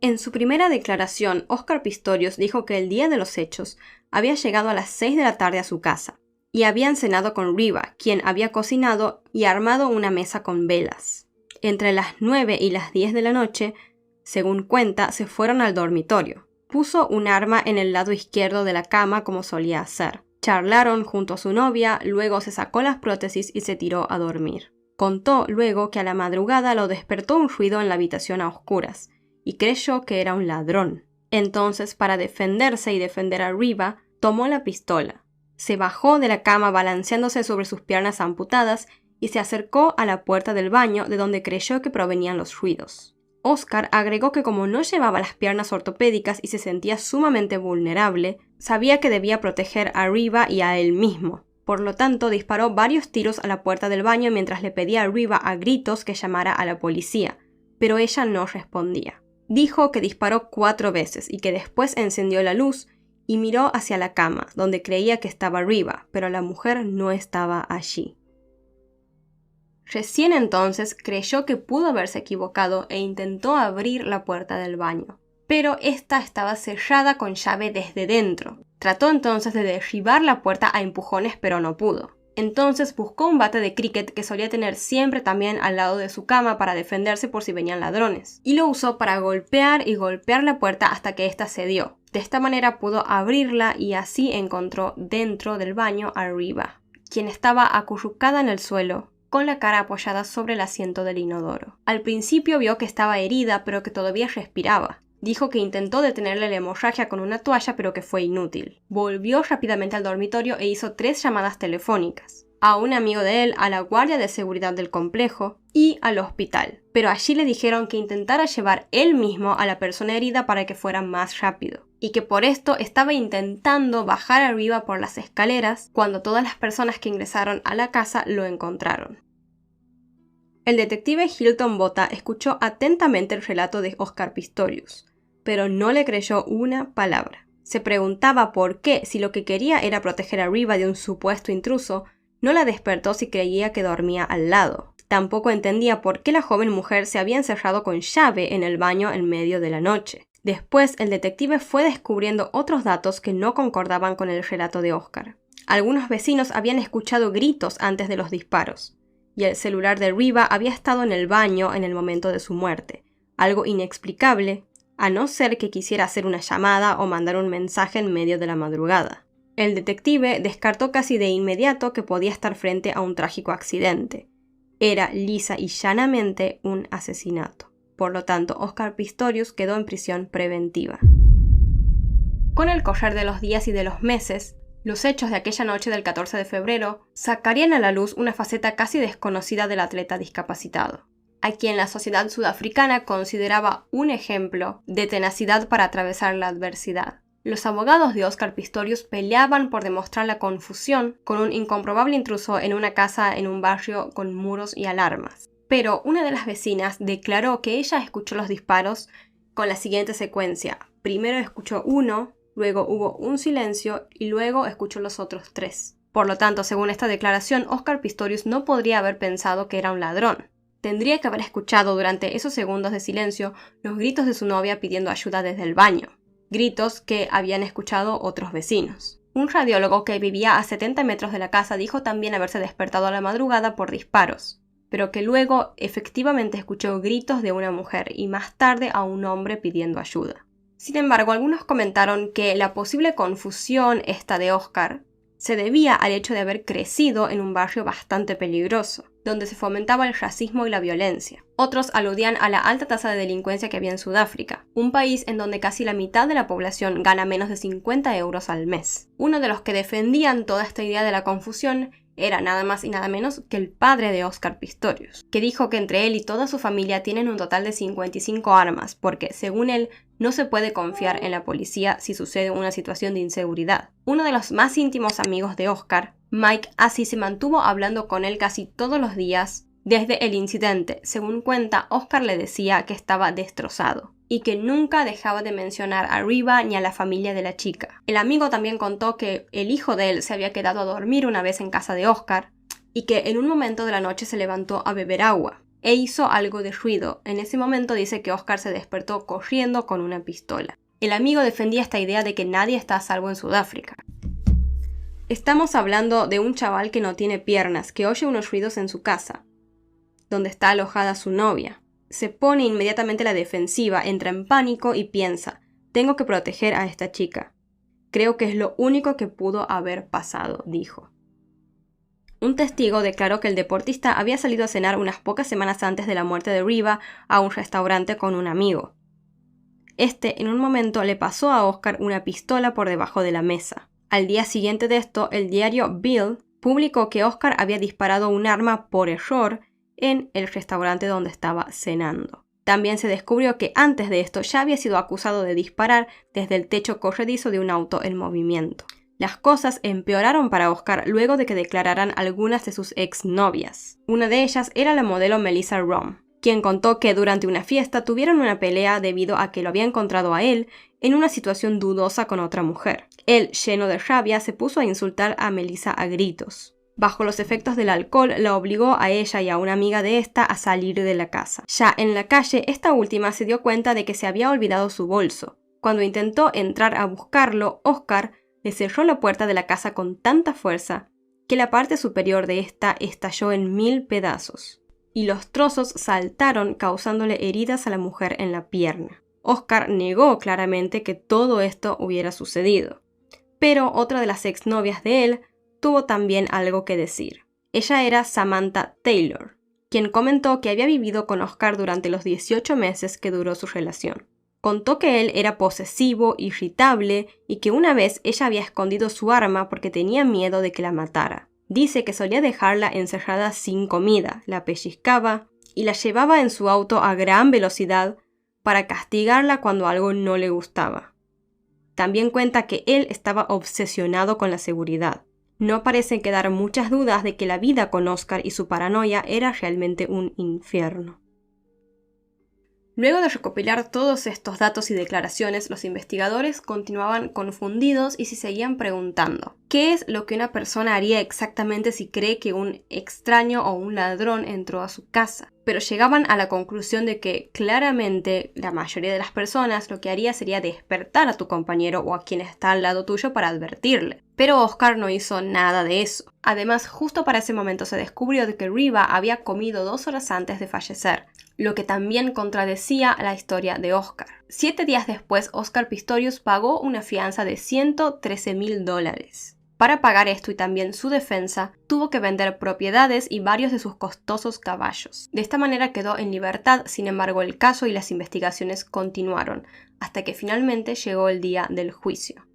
S2: En su primera declaración, Oscar Pistorius dijo que el día de los hechos había llegado a las 6 de la tarde a su casa y habían cenado con Riva, quien había cocinado y armado una mesa con velas. Entre las 9 y las 10 de la noche, según cuenta, se fueron al dormitorio. Puso un arma en el lado izquierdo de la cama como solía hacer. Charlaron junto a su novia, luego se sacó las prótesis y se tiró a dormir. Contó luego que a la madrugada lo despertó un ruido en la habitación a oscuras y creyó que era un ladrón. Entonces, para defenderse y defender a Riva, tomó la pistola. Se bajó de la cama balanceándose sobre sus piernas amputadas y se acercó a la puerta del baño de donde creyó que provenían los ruidos. Oscar agregó que como no llevaba las piernas ortopédicas y se sentía sumamente vulnerable, sabía que debía proteger a Riva y a él mismo. Por lo tanto, disparó varios tiros a la puerta del baño mientras le pedía a Riva a gritos que llamara a la policía, pero ella no respondía. Dijo que disparó 4 veces y que después encendió la luz y miró hacia la cama, donde creía que estaba Riva, pero la mujer no estaba allí. Recién entonces creyó que pudo haberse equivocado e intentó abrir la puerta del baño, pero esta estaba cerrada con llave desde dentro. Trató entonces de derribar la puerta a empujones, pero no pudo. Entonces buscó un bate de cricket que solía tener siempre también al lado de su cama para defenderse por si venían ladrones, y lo usó para golpear y golpear la puerta hasta que ésta cedió. De esta manera pudo abrirla y así encontró dentro del baño a Riva, quien estaba acurrucada en el suelo, con la cara apoyada sobre el asiento del inodoro. Al principio vio que estaba herida, pero que todavía respiraba. Dijo que intentó detenerle la hemorragia con una toalla, pero que fue inútil. Volvió rápidamente al dormitorio e hizo 3 llamadas telefónicas. A un amigo de él, a la guardia de seguridad del complejo y al hospital. Pero allí le dijeron que intentara llevar él mismo a la persona herida para que fuera más rápido. Y que por esto estaba intentando bajar arriba por las escaleras cuando todas las personas que ingresaron a la casa lo encontraron. El detective Hilton Botha escuchó atentamente el relato de Oscar Pistorius, pero no le creyó una palabra. Se preguntaba por qué, si lo que quería era proteger a Riva de un supuesto intruso, no la despertó si creía que dormía al lado. Tampoco entendía por qué la joven mujer se había encerrado con llave en el baño en medio de la noche. Después, el detective fue descubriendo otros datos que no concordaban con el relato de Oscar. Algunos vecinos habían escuchado gritos antes de los disparos, y el celular de Riva había estado en el baño en el momento de su muerte, algo inexplicable, a no ser que quisiera hacer una llamada o mandar un mensaje en medio de la madrugada. El detective descartó casi de inmediato que podía estar frente a un trágico accidente. Era lisa y llanamente un asesinato. Por lo tanto, Oscar Pistorius quedó en prisión preventiva. Con el correr de los días y de los meses, los hechos de aquella noche del 14 de febrero sacarían a la luz una faceta casi desconocida del atleta discapacitado, a quien la sociedad sudafricana consideraba un ejemplo de tenacidad para atravesar la adversidad. Los abogados de Oscar Pistorius peleaban por demostrar la confusión con un incomprobable intruso en una casa en un barrio con muros y alarmas. Pero una de las vecinas declaró que ella escuchó los disparos con la siguiente secuencia. Primero escuchó uno, luego hubo un silencio y luego escuchó los otros 3. Por lo tanto, según esta declaración, Oscar Pistorius no podría haber pensado que era un ladrón. Tendría que haber escuchado durante esos segundos de silencio los gritos de su novia pidiendo ayuda desde el baño, gritos que habían escuchado otros vecinos. Un radiólogo que vivía a 70 metros de la casa dijo también haberse despertado a la madrugada por disparos, pero que luego efectivamente escuchó gritos de una mujer y más tarde a un hombre pidiendo ayuda. Sin embargo, algunos comentaron que la posible confusión esta de Oscar se debía al hecho de haber crecido en un barrio bastante peligroso, donde se fomentaba el racismo y la violencia. Otros aludían a la alta tasa de delincuencia que había en Sudáfrica, un país en donde casi la mitad de la población gana menos de 50 euros al mes. Uno de los que defendían toda esta idea de la confusión era nada más y nada menos que el padre de Oscar Pistorius, que dijo que entre él y toda su familia tienen un total de 55 armas, porque, según él, no se puede confiar en la policía si sucede una situación de inseguridad. Uno de los más íntimos amigos de Oscar, Mike Assi, se mantuvo hablando con él casi todos los días desde el incidente. Según cuenta, Oscar le decía que estaba destrozado. y que nunca dejaba de mencionar a Riva ni a la familia de la chica. El amigo también contó que el hijo de él se había quedado a dormir una vez en casa de Oscar y que en un momento de la noche se levantó a beber agua e hizo algo de ruido. En ese momento dice que Oscar se despertó corriendo con una pistola. El amigo defendía esta idea de que nadie está a salvo en Sudáfrica. Estamos hablando de un chaval que no tiene piernas, que oye unos ruidos en su casa, donde está alojada su novia. Se pone inmediatamente a la defensiva, entra en pánico y piensa, tengo que proteger a esta chica. Creo que es lo único que pudo haber pasado, dijo. Un testigo declaró que el deportista había salido a cenar unas pocas semanas antes de la muerte de Riva a un restaurante con un amigo. En un momento le pasó a Oscar una pistola por debajo de la mesa. Al día siguiente de esto, el diario Bill publicó que Oscar había disparado un arma por error en el restaurante donde estaba cenando. También se descubrió que antes de esto ya había sido acusado de disparar desde el techo corredizo de un auto en movimiento. Las cosas empeoraron para Oscar luego de que declararan algunas de sus exnovias. Una de ellas era la modelo Melissa Rom, quien contó que durante una fiesta tuvieron una pelea debido a que lo había encontrado a él en una situación dudosa con otra mujer. Él, lleno de rabia, se puso a insultar a Melissa a gritos. Bajo los efectos del alcohol, la obligó a ella y a una amiga de esta a salir de la casa. Ya en la calle, esta última se dio cuenta de que se había olvidado su bolso. Cuando intentó entrar a buscarlo, Oscar le cerró la puerta de la casa con tanta fuerza que la parte superior de esta estalló en 1000 pedazos, y los trozos saltaron causándole heridas a la mujer en la pierna. Oscar negó claramente que todo esto hubiera sucedido, pero otra de las exnovias de él tuvo también algo que decir. Ella era Samantha Taylor, quien comentó que había vivido con Oscar durante los 18 meses que duró su relación. Contó que él era posesivo, irritable y que una vez ella había escondido su arma porque tenía miedo de que la matara. Dice que solía dejarla encerrada sin comida, la pellizcaba y la llevaba en su auto a gran velocidad para castigarla cuando algo no le gustaba. También cuenta que él estaba obsesionado con la seguridad. No parecen quedar muchas dudas de que la vida con Oscar y su paranoia era realmente un infierno. Luego de recopilar todos estos datos y declaraciones, los investigadores continuaban confundidos y se seguían preguntando, ¿qué es lo que una persona haría exactamente si cree que un extraño o un ladrón entró a su casa? Pero llegaban a la conclusión de que claramente la mayoría de las personas lo que haría sería despertar a tu compañero o a quien está al lado tuyo para advertirle. Pero Oscar no hizo nada de eso. Además, justo para ese momento se descubrió de que Riva había comido 2 horas antes de fallecer, lo que también contradecía la historia de Oscar. 7 días después, Oscar Pistorius pagó una fianza de $113,000. Para pagar esto y también su defensa, tuvo que vender propiedades y varios de sus costosos caballos. De esta manera quedó en libertad, sin embargo el caso y las investigaciones continuaron, hasta que finalmente llegó el día del juicio.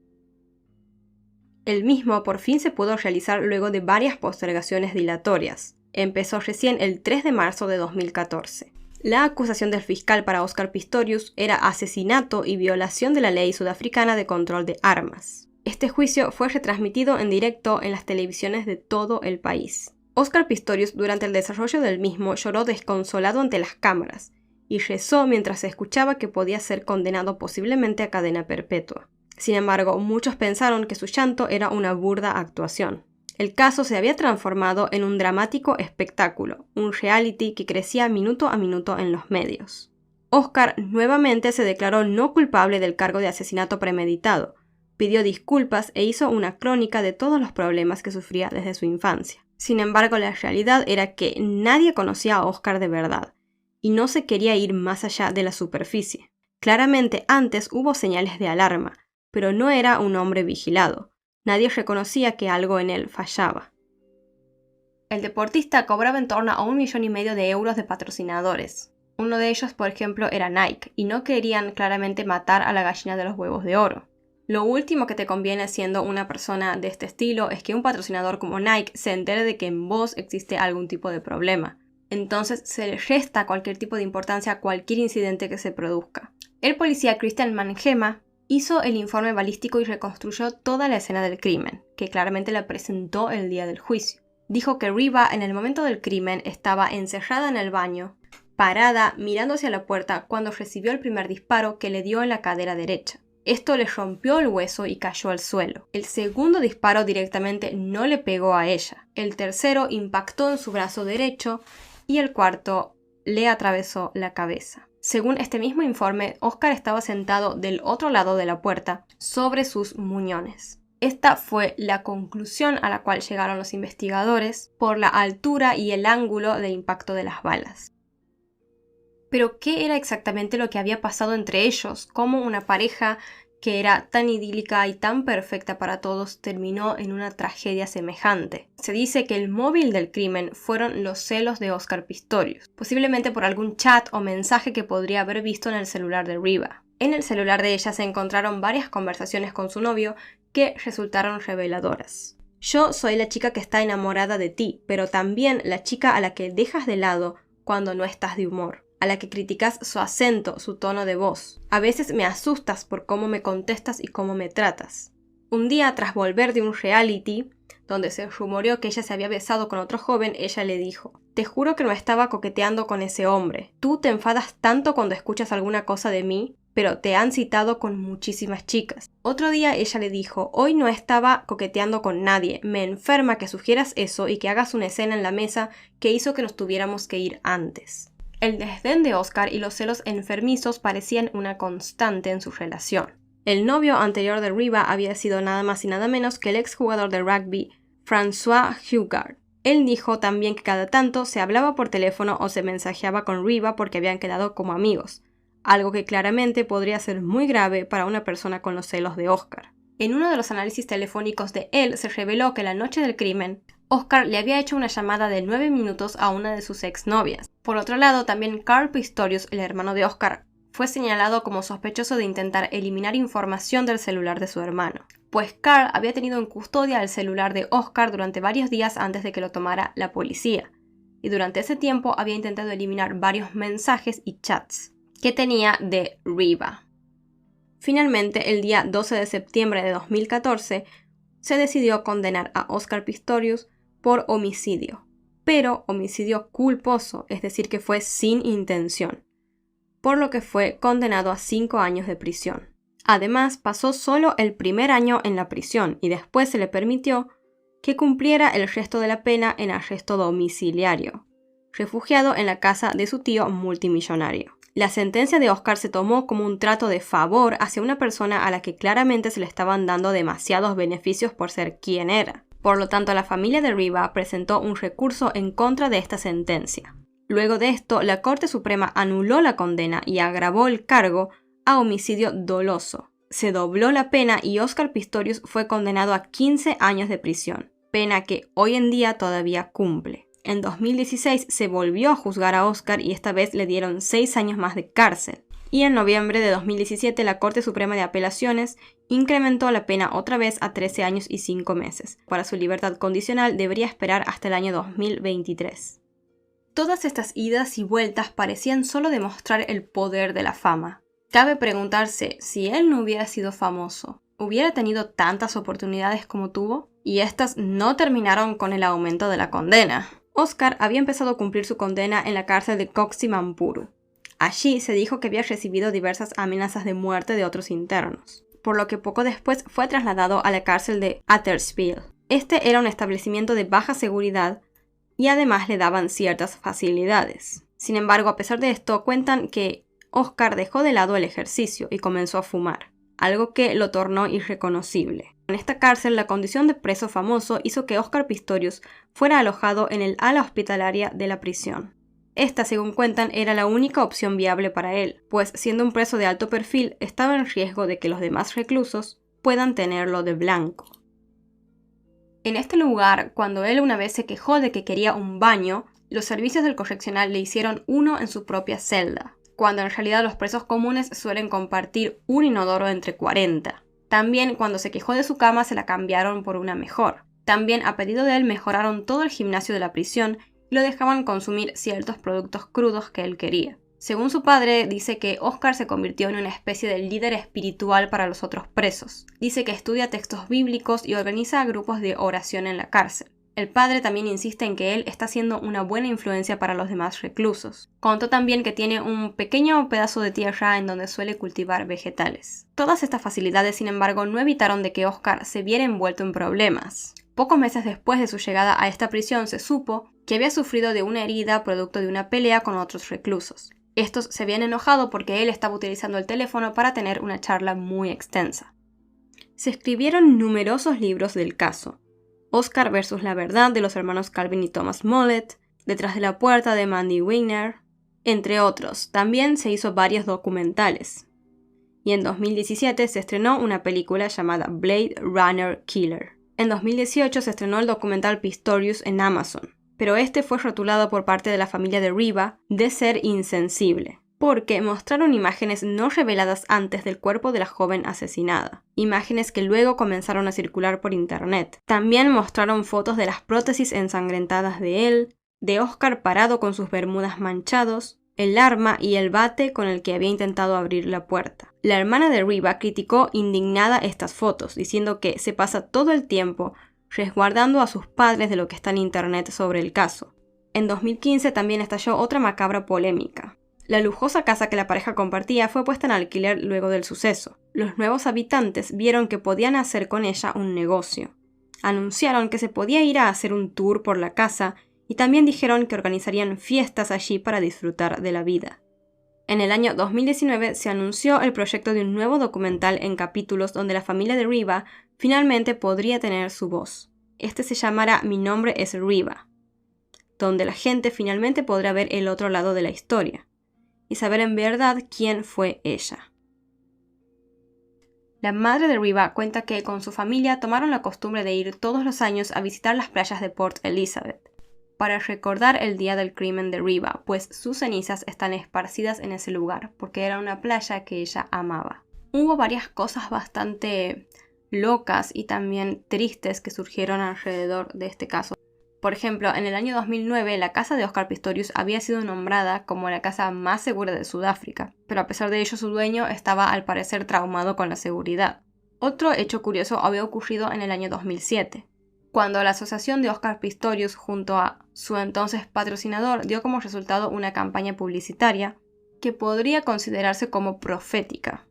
S2: El mismo por fin se pudo realizar luego de varias postergaciones dilatorias. Empezó recién el 3 de marzo de 2014. La acusación del fiscal para Oscar Pistorius era asesinato y violación de la ley sudafricana de control de armas. Este juicio fue retransmitido en directo en las televisiones de todo el país. Oscar Pistorius, durante el desarrollo del mismo, lloró desconsolado ante las cámaras y rezó mientras se escuchaba que podía ser condenado posiblemente a cadena perpetua. Sin embargo, muchos pensaron que su llanto era una burda actuación. El caso se había transformado en un dramático espectáculo, un reality que crecía minuto a minuto en los medios. Oscar nuevamente se declaró no culpable del cargo de asesinato premeditado, pidió disculpas e hizo una crónica de todos los problemas que sufría desde su infancia. Sin embargo, la realidad era que nadie conocía a Oscar de verdad, y no se quería ir más allá de la superficie. Claramente antes hubo señales de alarma, pero no era un hombre vigilado. Nadie reconocía que algo en él fallaba. El deportista cobraba en torno a 1,5 millones de euros de patrocinadores. Uno de ellos, por ejemplo, era Nike, y no querían claramente matar a la gallina de los huevos de oro. Lo último que te conviene siendo una persona de este estilo es que un patrocinador como Nike se entere de que en vos existe algún tipo de problema. Entonces se le resta cualquier tipo de importancia a cualquier incidente que se produzca. El policía Christian Mangema hizo el informe balístico y reconstruyó toda la escena del crimen, que claramente la presentó el día del juicio. Dijo que Riva en el momento del crimen estaba encerrada en el baño, parada mirando hacia la puerta cuando recibió el primer disparo que le dio en la cadera derecha. Esto le rompió el hueso y cayó al suelo. El segundo disparo directamente no le pegó a ella. El tercero impactó en su brazo derecho y el cuarto le atravesó la cabeza. Según este mismo informe, Oscar estaba sentado del otro lado de la puerta, sobre sus muñones. Esta fue la conclusión a la cual llegaron los investigadores por la altura y el ángulo de impacto de las balas. Pero, ¿qué era exactamente lo que había pasado entre ellos? ¿Cómo una pareja que era tan idílica y tan perfecta para todos terminó en una tragedia semejante? Se dice que el móvil del crimen fueron los celos de Oscar Pistorius, posiblemente por algún chat o mensaje que podría haber visto en el celular de Riva. En el celular de ella se encontraron varias conversaciones con su novio que resultaron reveladoras. Yo soy la chica que está enamorada de ti, pero también la chica a la que dejas de lado cuando no estás de humor, a la que criticas su acento, su tono de voz. A veces me asustas por cómo me contestas y cómo me tratas. Un día, tras volver de un reality, donde se rumoreó que ella se había besado con otro joven, ella le dijo: «Te juro que no estaba coqueteando con ese hombre. Tú te enfadas tanto cuando escuchas alguna cosa de mí, pero te han citado con muchísimas chicas». Otro día ella le dijo: «Hoy no estaba coqueteando con nadie. Me enferma que sugieras eso y que hagas una escena en la mesa que hizo que nos tuviéramos que ir antes». El desdén de Oscar y los celos enfermizos parecían una constante en su relación. El novio anterior de Riva había sido nada más y nada menos que el exjugador de rugby François Hugard. Él dijo también que cada tanto se hablaba por teléfono o se mensajeaba con Riva porque habían quedado como amigos, algo que claramente podría ser muy grave para una persona con los celos de Oscar. En uno de los análisis telefónicos de él se reveló que la noche del crimen, Oscar le había hecho una llamada de 9 minutos a una de sus exnovias. Por otro lado, también Carl Pistorius, el hermano de Oscar, fue señalado como sospechoso de intentar eliminar información del celular de su hermano, pues Carl había tenido en custodia el celular de Oscar durante varios días antes de que lo tomara la policía, y durante ese tiempo había intentado eliminar varios mensajes y chats que tenía de Riva. Finalmente, el día 12 de septiembre de 2014, se decidió condenar a Oscar Pistorius por homicidio, pero homicidio culposo, es decir, que fue sin intención, por lo que fue condenado a 5 años de prisión. Además, pasó solo el primer año en la prisión y después se le permitió que cumpliera el resto de la pena en arresto domiciliario, refugiado en la casa de su tío multimillonario. La sentencia de Oscar se tomó como un trato de favor hacia una persona a la que claramente se le estaban dando demasiados beneficios por ser quien era. Por lo tanto, la familia de Riva presentó un recurso en contra de esta sentencia. Luego de esto, la Corte Suprema anuló la condena y agravó el cargo a homicidio doloso. Se dobló la pena y Oscar Pistorius fue condenado a 15 años de prisión, pena que hoy en día todavía cumple. En 2016 se volvió a juzgar a Oscar y esta vez le dieron 6 años más de cárcel. Y en noviembre de 2017 la Corte Suprema de Apelaciones incrementó la pena otra vez a 13 años y 5 meses. Para su libertad condicional debería esperar hasta el año 2023. Todas estas idas y vueltas parecían solo demostrar el poder de la fama. Cabe preguntarse, si él no hubiera sido famoso, ¿hubiera tenido tantas oportunidades como tuvo? Y estas no terminaron con el aumento de la condena. Oscar había empezado a cumplir su condena en la cárcel de Coximamporu. Allí se dijo que había recibido diversas amenazas de muerte de otros internos, por lo que poco después fue trasladado a la cárcel de Attersville. Este era un establecimiento de baja seguridad y además le daban ciertas facilidades. Sin embargo, a pesar de esto, cuentan que Oscar dejó de lado el ejercicio y comenzó a fumar, algo que lo tornó irreconocible. En esta cárcel, la condición de preso famoso hizo que Oscar Pistorius fuera alojado en el ala hospitalaria de la prisión. Esta, según cuentan, era la única opción viable para él, pues siendo un preso de alto perfil, estaba en riesgo de que los demás reclusos puedan tenerlo de blanco. En este lugar, cuando él una vez se quejó de que quería un baño, los servicios del correccional le hicieron uno en su propia celda, cuando en realidad los presos comunes suelen compartir un inodoro entre 40. También cuando se quejó de su cama se la cambiaron por una mejor. También a pedido de él mejoraron todo el gimnasio de la prisión y lo dejaban consumir ciertos productos crudos que él quería. Según su padre, dice que Oscar se convirtió en una especie de líder espiritual para los otros presos. Dice que estudia textos bíblicos y organiza grupos de oración en la cárcel. El padre también insiste en que él está siendo una buena influencia para los demás reclusos. Contó también que tiene un pequeño pedazo de tierra en donde suele cultivar vegetales. Todas estas facilidades, sin embargo, no evitaron de que Oscar se viera envuelto en problemas. Pocos meses después de su llegada a esta prisión se supo que había sufrido de una herida producto de una pelea con otros reclusos. Estos se habían enojado porque él estaba utilizando el teléfono para tener una charla muy extensa. Se escribieron numerosos libros del caso. Oscar versus la verdad de los hermanos Calvin y Thomas Mollett, Detrás de la puerta de Mandy Wigner, entre otros. También se hizo varios documentales. Y en 2017 se estrenó una película llamada Blade Runner Killer. En 2018 se estrenó el documental Pistorius en Amazon, pero este fue rotulado por parte de la familia de Riva de ser insensible, porque mostraron imágenes no reveladas antes del cuerpo de la joven asesinada, imágenes que luego comenzaron a circular por internet. También mostraron fotos de las prótesis ensangrentadas de él, de Oscar parado con sus bermudas manchados, el arma y el bate con el que había intentado abrir la puerta. La hermana de Riva criticó indignada estas fotos, diciendo que se pasa todo el tiempo resguardando a sus padres de lo que está en internet sobre el caso. En 2015 también estalló otra macabra polémica. La lujosa casa que la pareja compartía fue puesta en alquiler luego del suceso. Los nuevos habitantes vieron que podían hacer con ella un negocio. Anunciaron que se podía ir a hacer un tour por la casa y también dijeron que organizarían fiestas allí para disfrutar de la vida. En el año 2019 se anunció el proyecto de un nuevo documental en capítulos donde la familia de Riva finalmente podría tener su voz. Este se llamará Mi nombre es Riva, donde la gente finalmente podrá ver el otro lado de la historia y saber en verdad quién fue ella. La madre de Riva cuenta que con su familia tomaron la costumbre de ir todos los años a visitar las playas de Port Elizabeth para recordar el día del crimen de Riva, pues sus cenizas están esparcidas en ese lugar, porque era una playa que ella amaba. Hubo varias cosas bastante locas y también tristes que surgieron alrededor de este caso. Por ejemplo, en el año 2009 la casa de Oscar Pistorius había sido nombrada como la casa más segura de Sudáfrica, pero a pesar de ello su dueño estaba al parecer traumado con la seguridad. Otro hecho curioso había ocurrido en el año 2007, cuando la asociación de Oscar Pistorius junto a su entonces patrocinador dio como resultado una campaña publicitaria que podría considerarse como profética.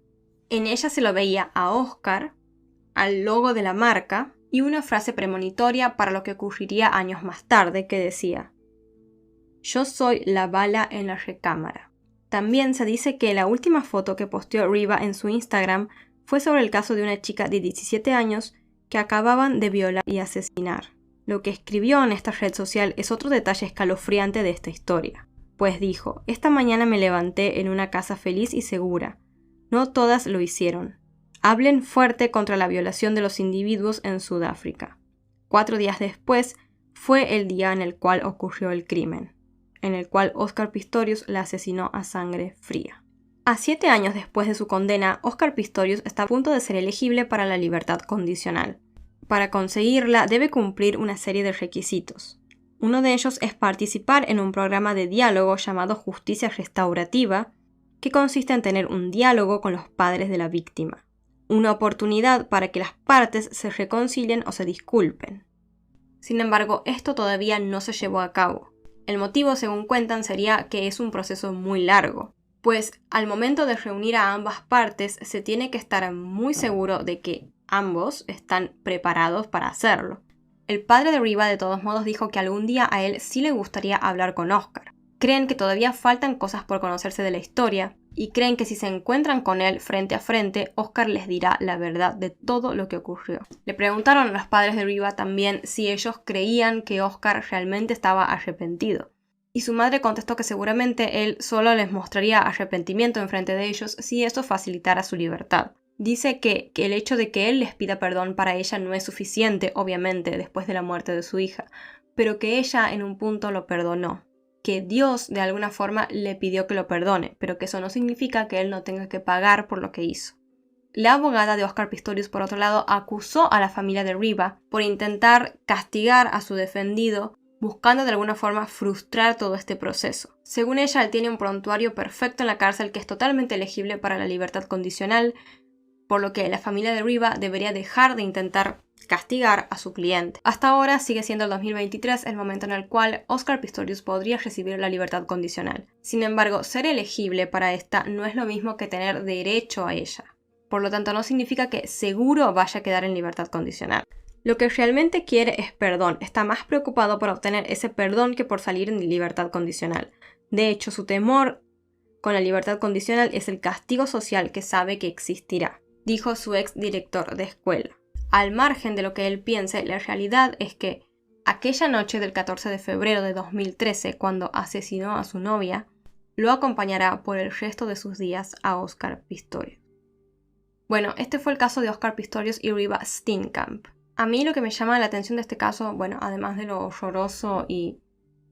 S2: En ella se lo veía a Oscar, al logo de la marca, y una frase premonitoria para lo que ocurriría años más tarde que decía: "Yo soy la bala en la recámara". También se dice que la última foto que posteó Riva en su Instagram fue sobre el caso de una chica de 17 años que acababan de violar y asesinar. Lo que escribió en esta red social es otro detalle escalofriante de esta historia, pues dijo: "Esta mañana me levanté en una casa feliz y segura. No todas lo hicieron. Hablen fuerte contra la violación de los individuos en Sudáfrica". 4 días después fue el día en el cual ocurrió el crimen, en el cual Oscar Pistorius la asesinó a sangre fría. A 7 años después de su condena, Oscar Pistorius está a punto de ser elegible para la libertad condicional. Para conseguirla debe cumplir una serie de requisitos. Uno de ellos es participar en un programa de diálogo llamado Justicia Restaurativa, que consiste en tener un diálogo con los padres de la víctima. Una oportunidad para que las partes se reconcilien o se disculpen. Sin embargo, esto todavía no se llevó a cabo. El motivo, según cuentan, sería que es un proceso muy largo, pues al momento de reunir a ambas partes se tiene que estar muy seguro de que ambos están preparados para hacerlo. El padre de Riva de todos modos dijo que algún día a él sí le gustaría hablar con Oscar. Creen que todavía faltan cosas por conocerse de la historia, y creen que si se encuentran con él frente a frente, Oscar les dirá la verdad de todo lo que ocurrió. Le preguntaron a los padres de Riva también si ellos creían que Oscar realmente estaba arrepentido. Y su madre contestó que seguramente él solo les mostraría arrepentimiento enfrente de ellos si eso facilitara su libertad. Dice que el hecho de que él les pida perdón para ella no es suficiente, obviamente, después de la muerte de su hija, pero que ella en un punto lo perdonó. Que Dios de alguna forma le pidió que lo perdone, pero que eso no significa que él no tenga que pagar por lo que hizo. La abogada de Oscar Pistorius, por otro lado, acusó a la familia de Riva por intentar castigar a su defendido, buscando de alguna forma frustrar todo este proceso. Según ella, él tiene un prontuario perfecto en la cárcel que es totalmente elegible para la libertad condicional, por lo que la familia de Riva debería dejar de intentar castigar a su cliente. Hasta ahora sigue siendo el 2023 el momento en el cual Oscar Pistorius podría recibir la libertad condicional. Sin embargo, ser elegible para esta no es lo mismo que tener derecho a ella. Por lo tanto, no significa que seguro vaya a quedar en libertad condicional. Lo que realmente quiere es perdón. Está más preocupado por obtener ese perdón que por salir en libertad condicional. De hecho, su temor con la libertad condicional es el castigo social que sabe que existirá, dijo su ex director de escuela. Al margen de lo que él piense, la realidad es que aquella noche del 14 de febrero de 2013, cuando asesinó a su novia, lo acompañará por el resto de sus días a Oscar Pistorius. Bueno, este fue el caso de Oscar Pistorius y Reeva Steenkamp. A mí lo que me llama la atención de este caso, bueno, además de lo horroroso y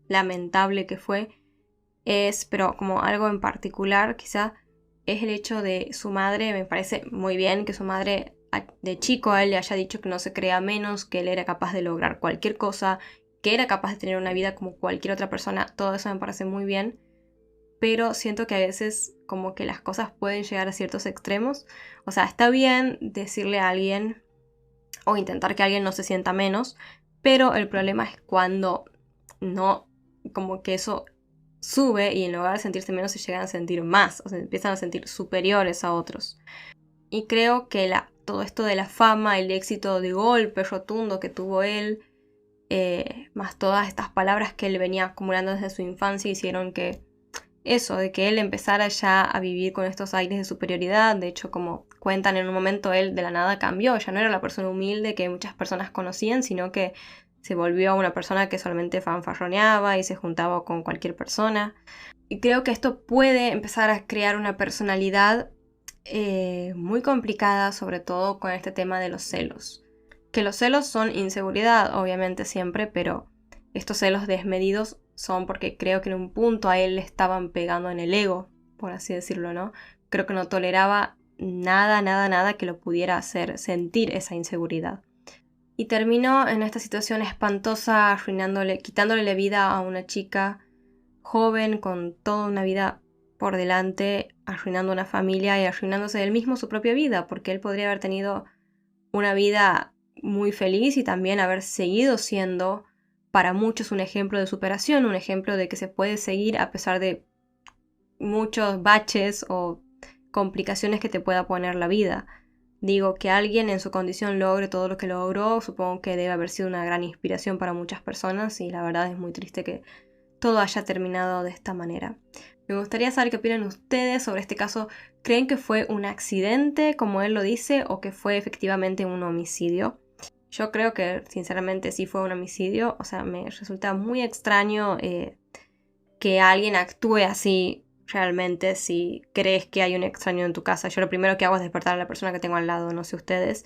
S2: lamentable que fue, pero como algo en particular, quizá, es el hecho de su madre. Me parece muy bien que su madre de chico a él le haya dicho que no se crea menos, que él era capaz de lograr cualquier cosa, que era capaz de tener una vida como cualquier otra persona. Todo eso me parece muy bien, pero siento que a veces como que las cosas pueden llegar a ciertos extremos. O sea, está bien decirle a alguien o intentar que alguien no se sienta menos, pero el problema es cuando no, como que eso sube y en lugar de sentirse menos se llegan a sentir más, o se empiezan a sentir superiores a otros. Y creo que todo esto de la fama, el éxito de golpe rotundo que tuvo él, más todas estas palabras que él venía acumulando desde su infancia, hicieron que eso, de que él empezara ya a vivir con estos aires de superioridad. De hecho, como cuentan, en un momento él de la nada cambió, ya no era la persona humilde que muchas personas conocían, sino que se volvió una persona que solamente fanfarroneaba y se juntaba con cualquier persona. Y creo que esto puede empezar a crear una personalidad muy complicada, sobre todo con este tema de los celos. Que los celos son inseguridad, obviamente siempre, pero estos celos desmedidos son porque creo que en un punto a él le estaban pegando en el ego, por así decirlo, ¿no? Creo que no toleraba nada que lo pudiera hacer sentir esa inseguridad. Y terminó en esta situación espantosa, quitándole la vida a una chica joven con toda una vida por delante, arruinando una familia y arruinándose él mismo su propia vida, porque él podría haber tenido una vida muy feliz y también haber seguido siendo para muchos un ejemplo de superación, un ejemplo de que se puede seguir a pesar de muchos baches o complicaciones que te pueda poner la vida. Digo, que alguien en su condición logre todo lo que logró, supongo que debe haber sido una gran inspiración para muchas personas, y la verdad es muy triste que todo haya terminado de esta manera. Me gustaría saber qué opinan ustedes sobre este caso. ¿Creen que fue un accidente, como él lo dice, o que fue efectivamente un homicidio? Yo creo que sinceramente sí fue un homicidio. O sea, me resulta muy extraño que alguien actúe así realmente si crees que hay un extraño en tu casa. Yo lo primero que hago es despertar a la persona que tengo al lado, no sé ustedes.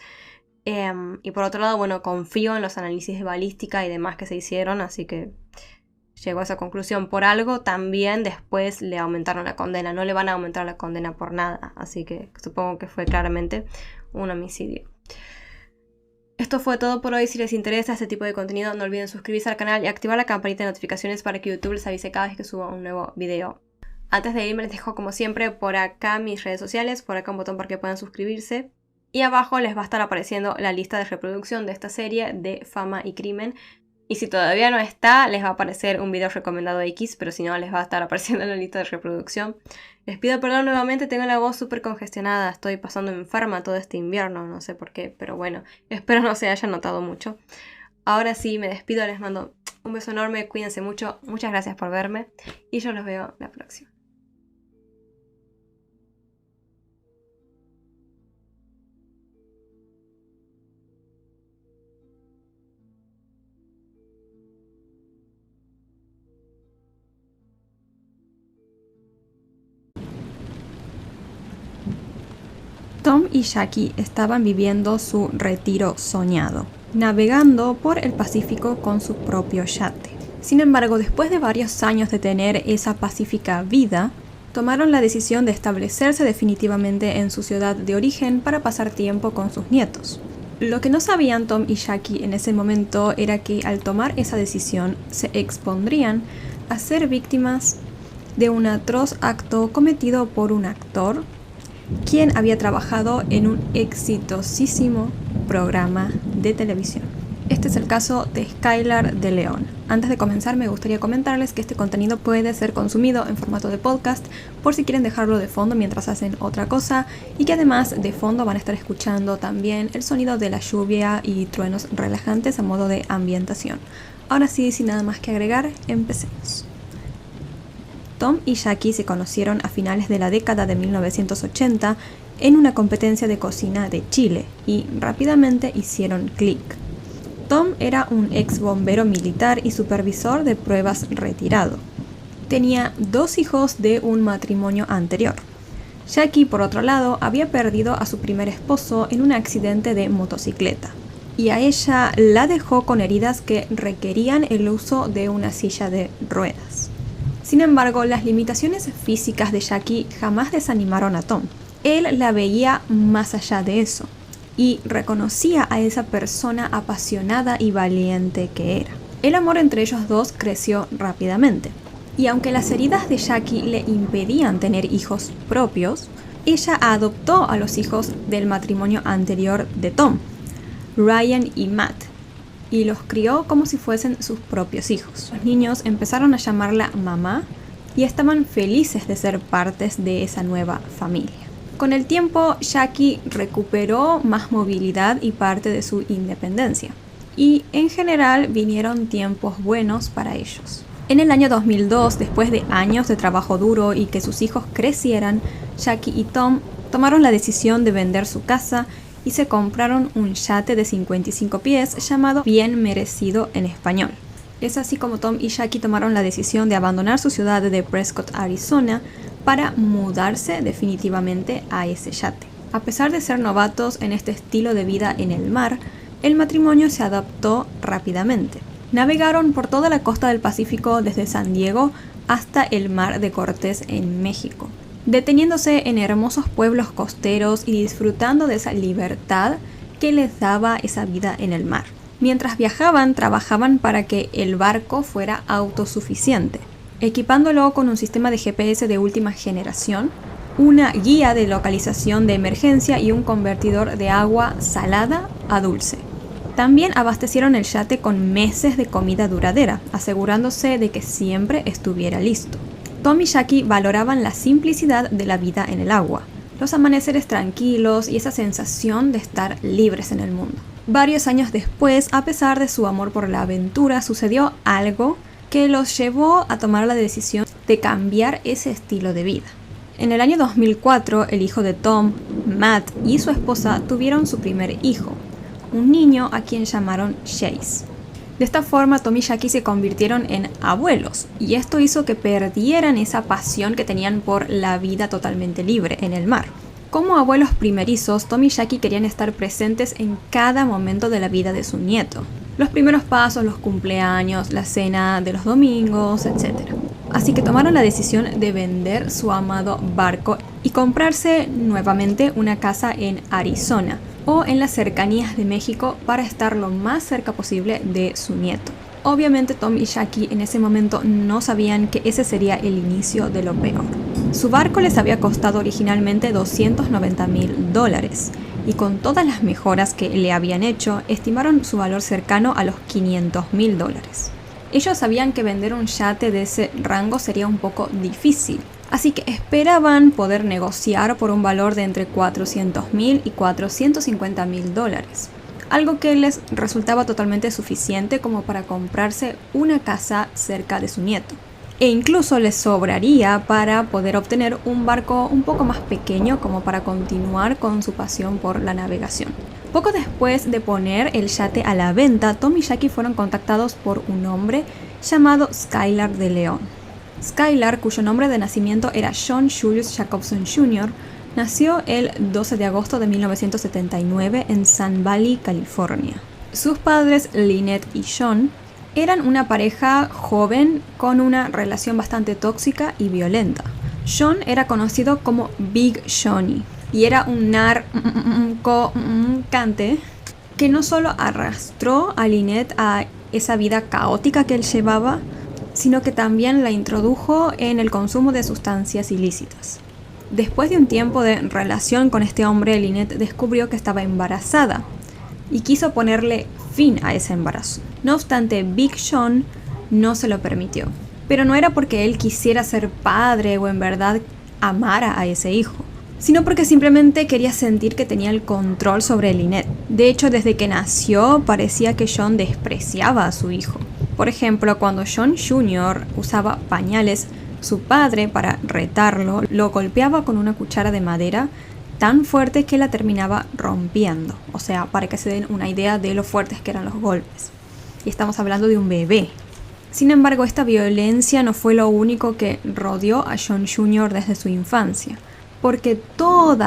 S2: Y por otro lado, bueno, confío en los análisis de balística y demás que se hicieron, así que llegó a esa conclusión. Por algo también después le aumentaron la condena. No le van a aumentar la condena por nada, así que supongo que fue claramente un homicidio. Esto fue todo por hoy. Si les interesa este tipo de contenido, no olviden suscribirse al canal y activar la campanita de notificaciones para que YouTube les avise cada vez que suba un nuevo video. Antes de irme les dejo como siempre por acá mis redes sociales, por acá un botón para que puedan suscribirse. Y abajo les va a estar apareciendo la lista de reproducción de esta serie de Fama y Crimen. Y si todavía no está, les va a aparecer un video recomendado X, pero si no, les va a estar apareciendo en la lista de reproducción. Les pido perdón nuevamente, tengo la voz súper congestionada, estoy pasando enferma todo este invierno, no sé por qué, pero bueno, espero no se haya notado mucho. Ahora sí, me despido, les mando un beso enorme, cuídense mucho, muchas gracias por verme y yo los veo la próxima.
S1: Tom y Jackie estaban viviendo su retiro soñado, navegando por el Pacífico con su propio yate. Sin embargo, después de varios años de tener esa pacífica vida, tomaron la decisión de establecerse definitivamente en su ciudad de origen para pasar tiempo con sus nietos. Lo que no sabían Tom y Jackie en ese momento era que al tomar esa decisión se expondrían a ser víctimas de un atroz acto cometido por un actor quien había trabajado en un exitosísimo programa de televisión. Este es el caso de Skylar de León. Antes de comenzar me gustaría comentarles que este contenido puede ser consumido en formato de podcast por si quieren dejarlo de fondo mientras hacen otra cosa, y que además de fondo van a estar escuchando también el sonido de la lluvia y truenos relajantes a modo de ambientación. Ahora sí, sin nada más que agregar, empecemos. Tom y Jackie se conocieron a finales de la década de 1980 en una competencia de cocina de Chile y rápidamente hicieron clic. Tom era un ex bombero militar y supervisor de pruebas retirado. Tenía 2 hijos de un matrimonio anterior. Jackie, por otro lado, había perdido a su primer esposo en un accidente de motocicleta, y a ella la dejó con heridas que requerían el uso de una silla de ruedas. Sin embargo, las limitaciones físicas de Jackie jamás desanimaron a Tom. Él la veía más allá de eso y reconocía a esa persona apasionada y valiente que era. El amor entre ellos dos creció rápidamente, y aunque las heridas de Jackie le impedían tener hijos propios, ella adoptó a los hijos del matrimonio anterior de Tom, Ryan y Matt, y los crió como si fuesen sus propios hijos. Los niños empezaron a llamarla mamá y estaban felices de ser partes de esa nueva familia. Con el tiempo, Jackie recuperó más movilidad y parte de su independencia, y en general vinieron tiempos buenos para ellos. En el año 2002, después de años de trabajo duro y que sus hijos crecieran, Jackie y Tom tomaron la decisión de vender su casa y se compraron un yate de 55 pies llamado Bien Merecido en español. Es así como Tom y Jackie tomaron la decisión de abandonar su ciudad de Prescott, Arizona, para mudarse definitivamente a ese yate. A pesar de ser novatos en este estilo de vida en el mar, el matrimonio se adaptó rápidamente. Navegaron por toda la costa del Pacífico desde San Diego hasta el Mar de Cortés en México, deteniéndose en hermosos pueblos costeros y disfrutando de esa libertad que les daba esa vida en el mar. Mientras viajaban, trabajaban para que el barco fuera autosuficiente, equipándolo con un sistema de GPS de última generación, una guía de localización de emergencia y un convertidor de agua salada a dulce. También abastecieron el yate con meses de comida duradera, asegurándose de que siempre estuviera listo. Tom y Jackie valoraban la simplicidad de la vida en el agua, los amaneceres tranquilos y esa sensación de estar libres en el mundo. Varios años después, a pesar de su amor por la aventura, sucedió algo que los llevó a tomar la decisión de cambiar ese estilo de vida. En el año 2004, el hijo de Tom, Matt, y su esposa tuvieron su primer hijo, un niño a quien llamaron Chase. De esta forma, Tom y Jackie se convirtieron en abuelos, y esto hizo que perdieran esa pasión que tenían por la vida totalmente libre en el mar. Como abuelos primerizos, Tom y Jackie querían estar presentes en cada momento de la vida de su nieto. Los primeros pasos, los cumpleaños, la cena de los domingos, etc. Así que tomaron la decisión de vender su amado barco y comprarse nuevamente una casa en Arizona o en las cercanías de México para estar lo más cerca posible de su nieto. Obviamente Tom y Jackie en ese momento no sabían que ese sería el inicio de lo peor. Su barco les había costado originalmente $290,000 y con todas las mejoras que le habían hecho, estimaron su valor cercano a los $500,000. Ellos sabían que vender un yate de ese rango sería un poco difícil, así que esperaban poder negociar por un valor de entre $400,000 y $450,000. Algo que les resultaba totalmente suficiente como para comprarse una casa cerca de su nieto. E incluso les sobraría para poder obtener un barco un poco más pequeño como para continuar con su pasión por la navegación. Poco después de poner el yate a la venta, Tom y Jackie fueron contactados por un hombre llamado Skylar de León. Skylar, cuyo nombre de nacimiento era John Julius Jacobson Jr., nació el 12 de agosto de 1979 en Sun Valley, California. Sus padres, Lynette y John, eran una pareja joven con una relación bastante tóxica y violenta. John era conocido como Big Johnny y era un narcocante que no solo arrastró a Lynette a esa vida caótica que él llevaba, sino que también la introdujo en el consumo de sustancias ilícitas. Después de un tiempo de relación con este hombre, Lynette descubrió que estaba embarazada y quiso ponerle fin a ese embarazo. No obstante, Big Sean no se lo permitió. Pero no era porque él quisiera ser padre o en verdad amara a ese hijo, sino porque simplemente quería sentir que tenía el control sobre Lynette. De hecho, desde que nació parecía que Sean despreciaba a su hijo. Por ejemplo, cuando Sean Jr. usaba pañales, su padre, para retarlo, lo golpeaba con una cuchara de madera tan fuerte que la terminaba rompiendo. O sea, para que se den una idea de lo fuertes que eran los golpes. Y estamos hablando de un bebé. Sin embargo, esta violencia no fue lo único que rodeó a Sean Jr. desde su infancia, porque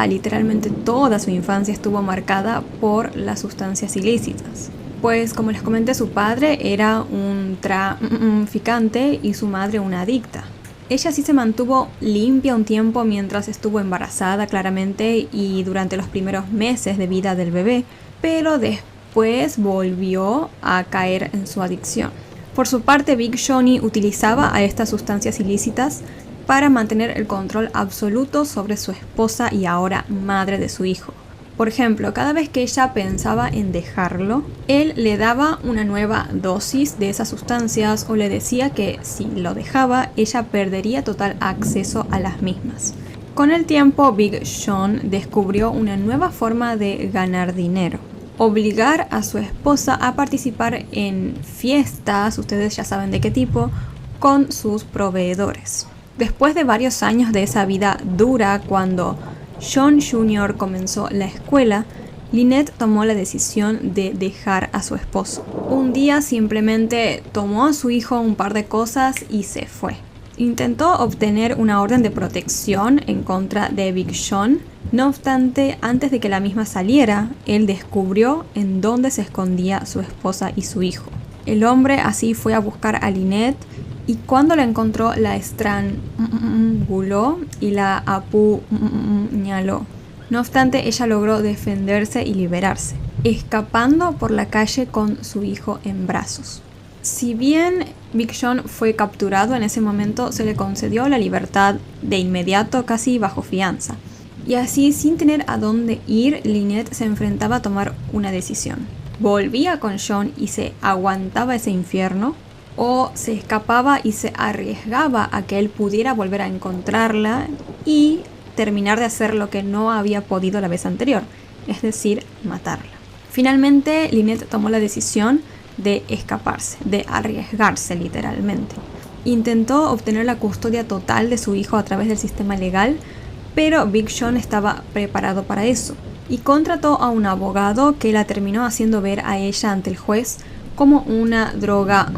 S1: literalmente toda su infancia estuvo marcada por las sustancias ilícitas. Pues como les comenté, su padre era un traficante y su madre una adicta. Ella sí se mantuvo limpia un tiempo mientras estuvo embarazada, claramente, y durante los primeros meses de vida del bebé, pero después volvió a caer en su adicción. Por su parte, Big Johnny utilizaba a estas sustancias ilícitas para mantener el control absoluto sobre su esposa y ahora madre de su hijo. Por ejemplo, cada vez que ella pensaba en dejarlo, él le daba una nueva dosis de esas sustancias o le decía que si lo dejaba, ella perdería total acceso a las mismas. Con el tiempo, Big Sean descubrió una nueva forma de ganar dinero: obligar a su esposa a participar en fiestas, ustedes ya saben de qué tipo, con sus proveedores. Después de varios años de esa vida dura, cuando Sean Jr. comenzó la escuela, Lynette tomó la decisión de dejar a su esposo. Un día simplemente tomó a su hijo, un par de cosas y se fue. Intentó obtener una orden de protección en contra de Big Sean. No obstante, antes de que la misma saliera, él descubrió en dónde se escondía su esposa y su hijo. El hombre así fue a buscar a Lynette y cuando la encontró la estranguló y la apuñaló. No obstante, ella logró defenderse y liberarse, escapando por la calle con su hijo en brazos. Si bien Big Sean fue capturado en ese momento, se le concedió la libertad de inmediato, casi bajo fianza. Y así, sin tener a dónde ir, Lynette se enfrentaba a tomar una decisión. ¿Volvía con Sean y se aguantaba ese infierno? ¿O se escapaba y se arriesgaba a que él pudiera volver a encontrarla y terminar de hacer lo que no había podido la vez anterior? Es decir, matarla. Finalmente, Lynette tomó la decisión de escaparse, de arriesgarse literalmente. Intentó obtener la custodia total de su hijo a través del sistema legal, pero Big Sean estaba preparado para eso y contrató a un abogado que la terminó haciendo ver a ella ante el juez como una droga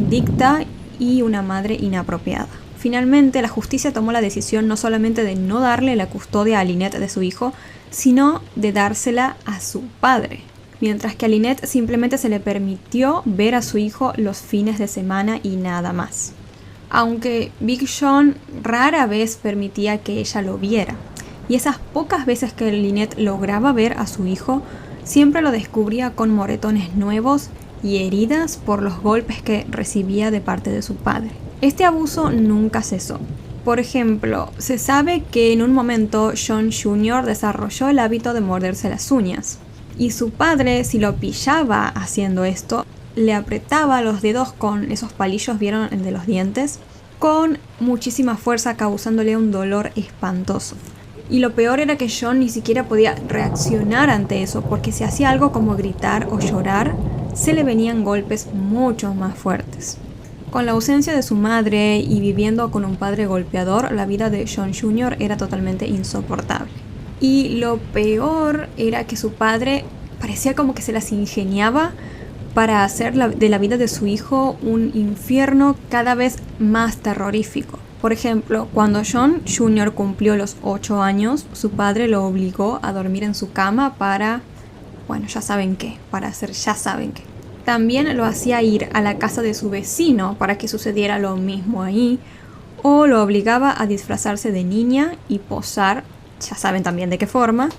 S1: adicta y una madre inapropiada. Finalmente, la justicia tomó la decisión no solamente de no darle la custodia a Lynette de su hijo, sino de dársela a su padre, mientras que a Lynette simplemente se le permitió ver a su hijo los fines de semana y nada más. Aunque Big Sean rara vez permitía que ella lo viera, y esas pocas veces que Lynette lograba ver a su hijo, siempre lo descubría con moretones nuevos y heridas por los golpes que recibía de parte de su padre. Este abuso nunca cesó. Por ejemplo, se sabe que en un momento Sean Jr. desarrolló el hábito de morderse las uñas, y su padre, si lo pillaba haciendo esto, le apretaba los dedos con esos palillos, ¿vieron? El de los dientes, con muchísima fuerza, causándole un dolor espantoso. Y lo peor era que Sean ni siquiera podía reaccionar ante eso, porque si hacía algo como gritar o llorar, se le venían golpes mucho más fuertes. Con la ausencia de su madre y viviendo con un padre golpeador, la vida de Sean Jr. era totalmente insoportable. Y lo peor era que su padre parecía como que se las ingeniaba para hacer de la vida de su hijo un infierno cada vez más terrorífico. Por ejemplo, cuando Sean Jr. cumplió los 8 años, su padre lo obligó a dormir en su cama para ya saben qué. También lo hacía ir a la casa de su vecino para que sucediera lo mismo ahí, o lo obligaba a disfrazarse de niña y posar, ya saben también de qué forma,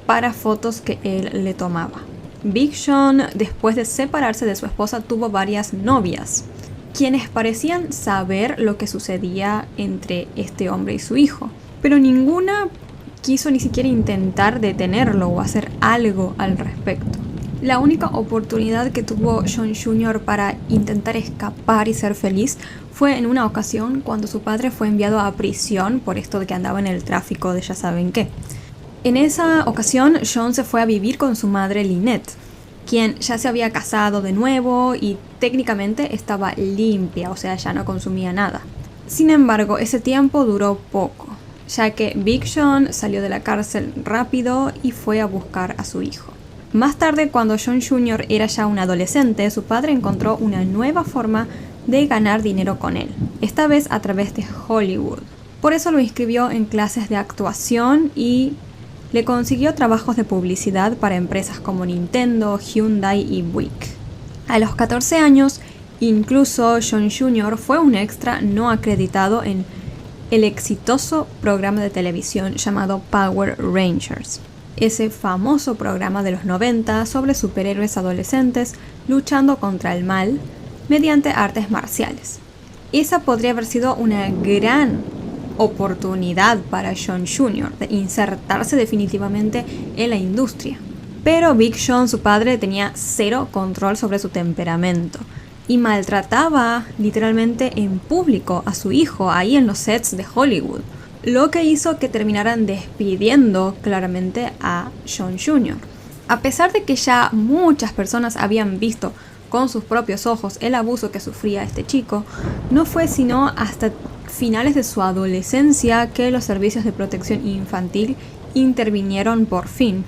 S1: para fotos que él le tomaba. Big Sean, después de separarse de su esposa, tuvo varias novias, quienes parecían saber lo que sucedía entre este hombre y su hijo, pero ninguna quiso ni siquiera intentar detenerlo o hacer algo al respecto. La única oportunidad que tuvo Sean Jr. para intentar escapar y ser feliz fue en una ocasión cuando su padre fue enviado a prisión por esto de que andaba en el tráfico de ya saben qué. En esa ocasión, Sean se fue a vivir con su madre Lynette, quien ya se había casado de nuevo y técnicamente estaba limpia, o sea, ya no consumía nada. Sin embargo, ese tiempo duró poco, ya que Big Sean salió de la cárcel rápido y fue a buscar a su hijo. Más tarde, cuando Sean Jr. era ya un adolescente, su padre encontró una nueva forma de ganar dinero con él, esta vez a través de Hollywood. Por eso lo inscribió en clases de actuación y le consiguió trabajos de publicidad para empresas como Nintendo, Hyundai y Buick. A los 14 años, incluso Sean Jr. fue un extra no acreditado en el exitoso programa de televisión llamado Power Rangers, ese famoso programa de los 90 sobre superhéroes adolescentes luchando contra el mal mediante artes marciales. Esa podría haber sido una gran oportunidad para Sean Jr. de insertarse definitivamente en la industria. Pero Big Sean, su padre, tenía cero control sobre su temperamento y maltrataba literalmente en público a su hijo ahí en los sets de Hollywood, lo que hizo que terminaran despidiendo claramente a Sean Jr. A pesar de que ya muchas personas habían visto con sus propios ojos el abuso que sufría este chico, no fue sino hasta finales de su adolescencia que los servicios de protección infantil intervinieron por fin.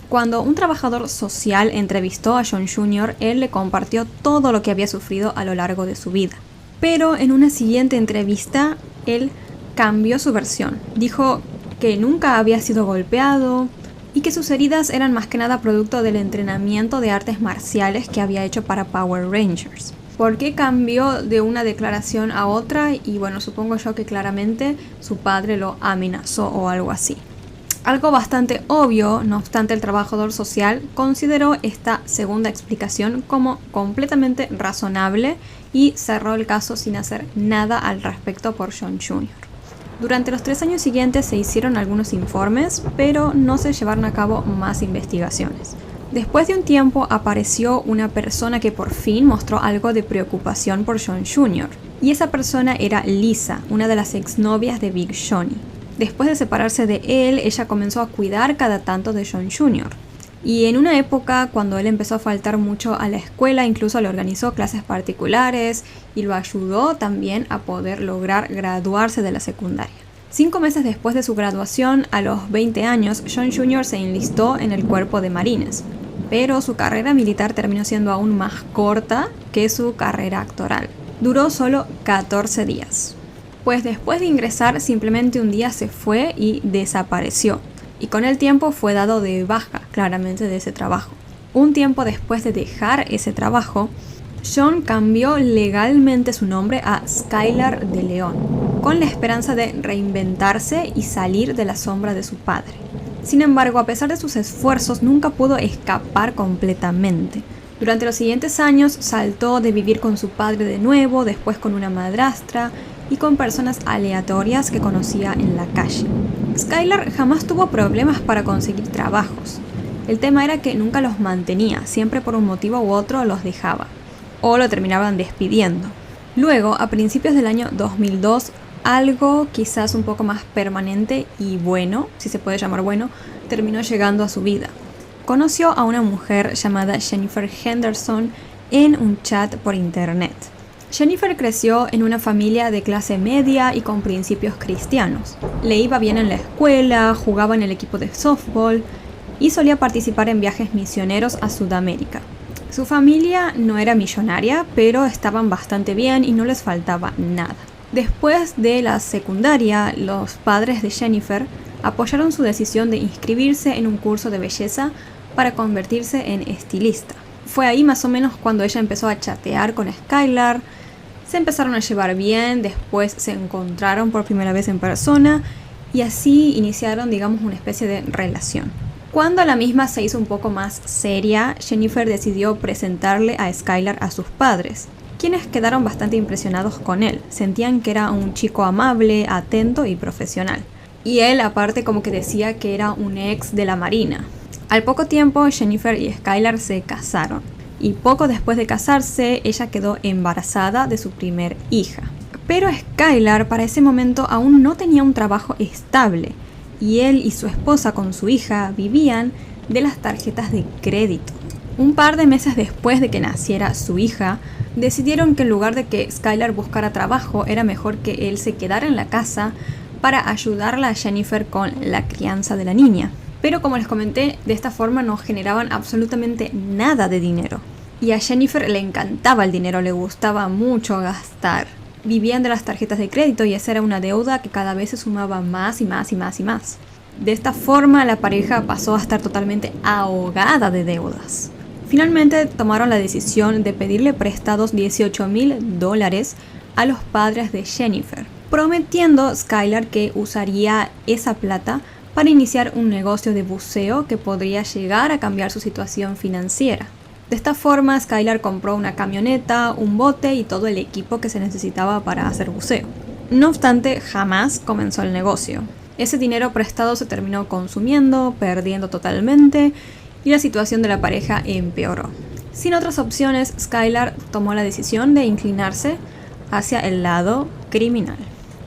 S1: Cuando un trabajador social entrevistó a Sean Jr., él le compartió todo lo que había sufrido a lo largo de su vida. Pero en una siguiente entrevista, él cambió su versión. Dijo que nunca había sido golpeado y que sus heridas eran más que nada producto del entrenamiento de artes marciales que había hecho para Power Rangers. ¿Por qué cambió de una declaración a otra? Y bueno, supongo yo que claramente su padre lo amenazó o algo así. Algo bastante obvio, no obstante, el trabajador social consideró esta segunda explicación como completamente razonable y cerró el caso sin hacer nada al respecto por Sean Jr. Durante los 3 años siguientes se hicieron algunos informes, pero no se llevaron a cabo más investigaciones. Después de un tiempo apareció una persona que por fin mostró algo de preocupación por Sean Jr. Y esa persona era Lisa, una de las exnovias de Big Johnny. Después de separarse de él, ella comenzó a cuidar cada tanto de Sean Jr. Y en una época cuando él empezó a faltar mucho a la escuela, incluso le organizó clases particulares y lo ayudó también a poder lograr graduarse de la secundaria. 5 meses después de su graduación, a los 20 años, Sean Jr. se enlistó en el cuerpo de marines, pero su carrera militar terminó siendo aún más corta que su carrera actoral. Duró solo 14 días. Pues después de ingresar, simplemente un día se fue y desapareció. Y con el tiempo fue dado de baja, claramente, de ese trabajo. Un tiempo después de dejar ese trabajo, Sean cambió legalmente su nombre a Skylar de León, con la esperanza de reinventarse y salir de la sombra de su padre. Sin embargo, a pesar de sus esfuerzos, nunca pudo escapar completamente. Durante los siguientes años saltó de vivir con su padre de nuevo, después con una madrastra y con personas aleatorias que conocía en la calle. Skylar jamás tuvo problemas para conseguir trabajos. El tema era que nunca los mantenía, siempre por un motivo u otro los dejaba, o lo terminaban despidiendo. Luego, a principios del año 2002, algo quizás un poco más permanente y bueno, si se puede llamar bueno, terminó llegando a su vida. Conoció a una mujer llamada Jennifer Henderson en un chat por internet. Jennifer creció en una familia de clase media y con principios cristianos. Le iba bien en la escuela, jugaba en el equipo de softball y solía participar en viajes misioneros a Sudamérica. Su familia no era millonaria, pero estaban bastante bien y no les faltaba nada. Después de la secundaria, los padres de Jennifer apoyaron su decisión de inscribirse en un curso de belleza para convertirse en estilista. Fue ahí más o menos cuando ella empezó a chatear con Skylar, se empezaron a llevar bien, después se encontraron por primera vez en persona y así iniciaron, digamos, una especie de relación. Cuando la misma se hizo un poco más seria, Jennifer decidió presentarle a Skylar a sus padres, quienes quedaron bastante impresionados con él. Sentían que era un chico amable, atento y profesional. Y él aparte como que decía que era un ex de la marina. Al poco tiempo, Jennifer y Skylar se casaron. Y poco después de casarse, ella quedó embarazada de su primer hija. Pero Skylar para ese momento aún no tenía un trabajo estable. Y él y su esposa con su hija vivían de las tarjetas de crédito. Un par de meses después de que naciera su hija, decidieron que en lugar de que Skylar buscara trabajo, era mejor que él se quedara en la casa para ayudarla a Jennifer con la crianza de la niña. Pero como les comenté, de esta forma no generaban absolutamente nada de dinero. Y a Jennifer le encantaba el dinero, le gustaba mucho gastar. Vivían de las tarjetas de crédito y esa era una deuda que cada vez se sumaba más y más y más y más. De esta forma la pareja pasó a estar totalmente ahogada de deudas. Finalmente tomaron la decisión de pedirle prestados $18,000 a los padres de Jennifer, prometiendo Skylar que usaría esa plata para iniciar un negocio de buceo que podría llegar a cambiar su situación financiera. De esta forma, Skylar compró una camioneta, un bote y todo el equipo que se necesitaba para hacer buceo. No obstante, jamás comenzó el negocio. Ese dinero prestado se terminó consumiendo, perdiendo totalmente, y la situación de la pareja empeoró. Sin otras opciones, Skylar tomó la decisión de inclinarse hacia el lado criminal.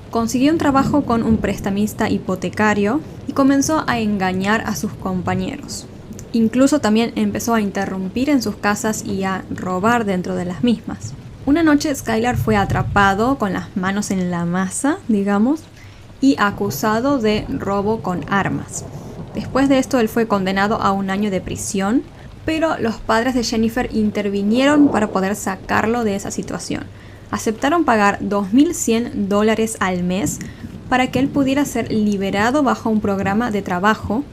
S1: Consiguió un trabajo con un prestamista hipotecario y comenzó a engañar a sus compañeros. Incluso también empezó a interrumpir en sus casas y a robar dentro de las mismas. Una noche Skylar fue atrapado con las manos en la masa, digamos, y acusado de robo con armas. Después de esto él fue condenado a 1 año de prisión, pero los padres de Jennifer intervinieron para poder sacarlo de esa situación. Aceptaron pagar $2,100 al mes para que él pudiera ser liberado bajo un programa de trabajo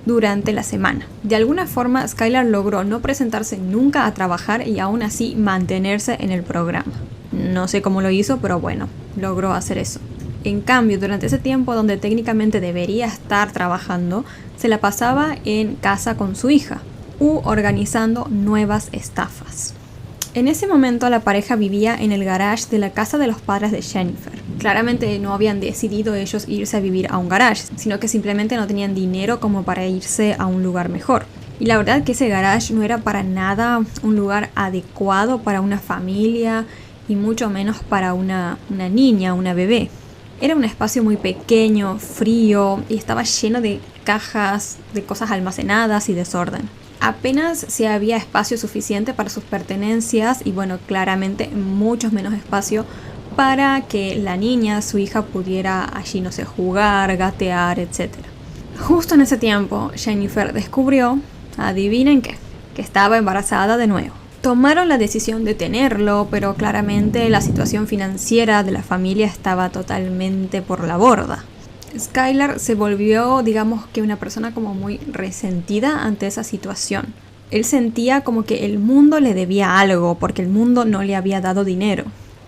S1: durante la semana. De alguna forma, Skylar logró no presentarse nunca a trabajar y aún así mantenerse en el programa. No sé cómo lo hizo, pero bueno, logró hacer eso. En cambio, durante ese tiempo donde técnicamente debería estar trabajando, se la pasaba en casa con su hija u organizando nuevas estafas. En ese momento la pareja vivía en el garage de la casa de los padres de Jennifer. Claramente no habían decidido ellos irse a vivir a un garage, sino que simplemente no tenían dinero como para irse a un lugar mejor. Y la verdad que ese garage no era para nada un lugar adecuado para una familia y mucho menos para una niña, una bebé. Era un espacio muy pequeño, frío y estaba lleno de cajas, de cosas almacenadas y desorden. Apenas si había espacio suficiente para sus pertenencias y bueno, claramente mucho menos espacio para que la niña, su hija, pudiera allí, no sé, jugar, gatear, etc. Justo en ese tiempo, Jennifer descubrió, adivinen qué, que estaba embarazada de nuevo. Tomaron la decisión de tenerlo, pero claramente la situación financiera de la familia estaba totalmente por la borda. Skylar se volvió, digamos que una persona como muy resentida ante esa situación. Él sentía como que el mundo le debía algo, porque el mundo no le había dado dinero.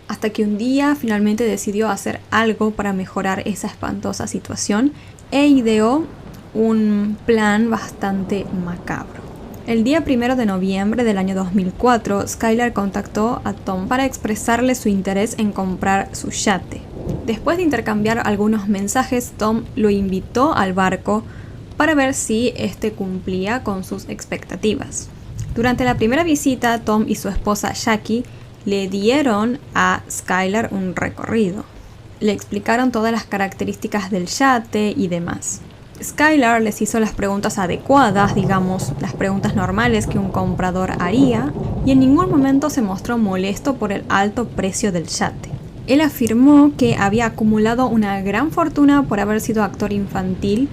S1: Hasta que un día finalmente decidió hacer algo para mejorar esa espantosa situación e ideó un plan bastante macabro. El día 1 de noviembre del año 2004, Skylar contactó a Tom para expresarle su interés en comprar su yate. Después de intercambiar algunos mensajes, Tom lo invitó al barco para ver si este cumplía con sus expectativas. Durante la primera visita, Tom y su esposa Jackie le dieron a Skylar un recorrido. Le explicaron todas las características del yate y demás. Skylar les hizo las preguntas adecuadas, digamos, las preguntas normales que un comprador haría, y en ningún momento se mostró molesto por el alto precio del yate. Él afirmó que había acumulado una gran fortuna por haber sido actor infantil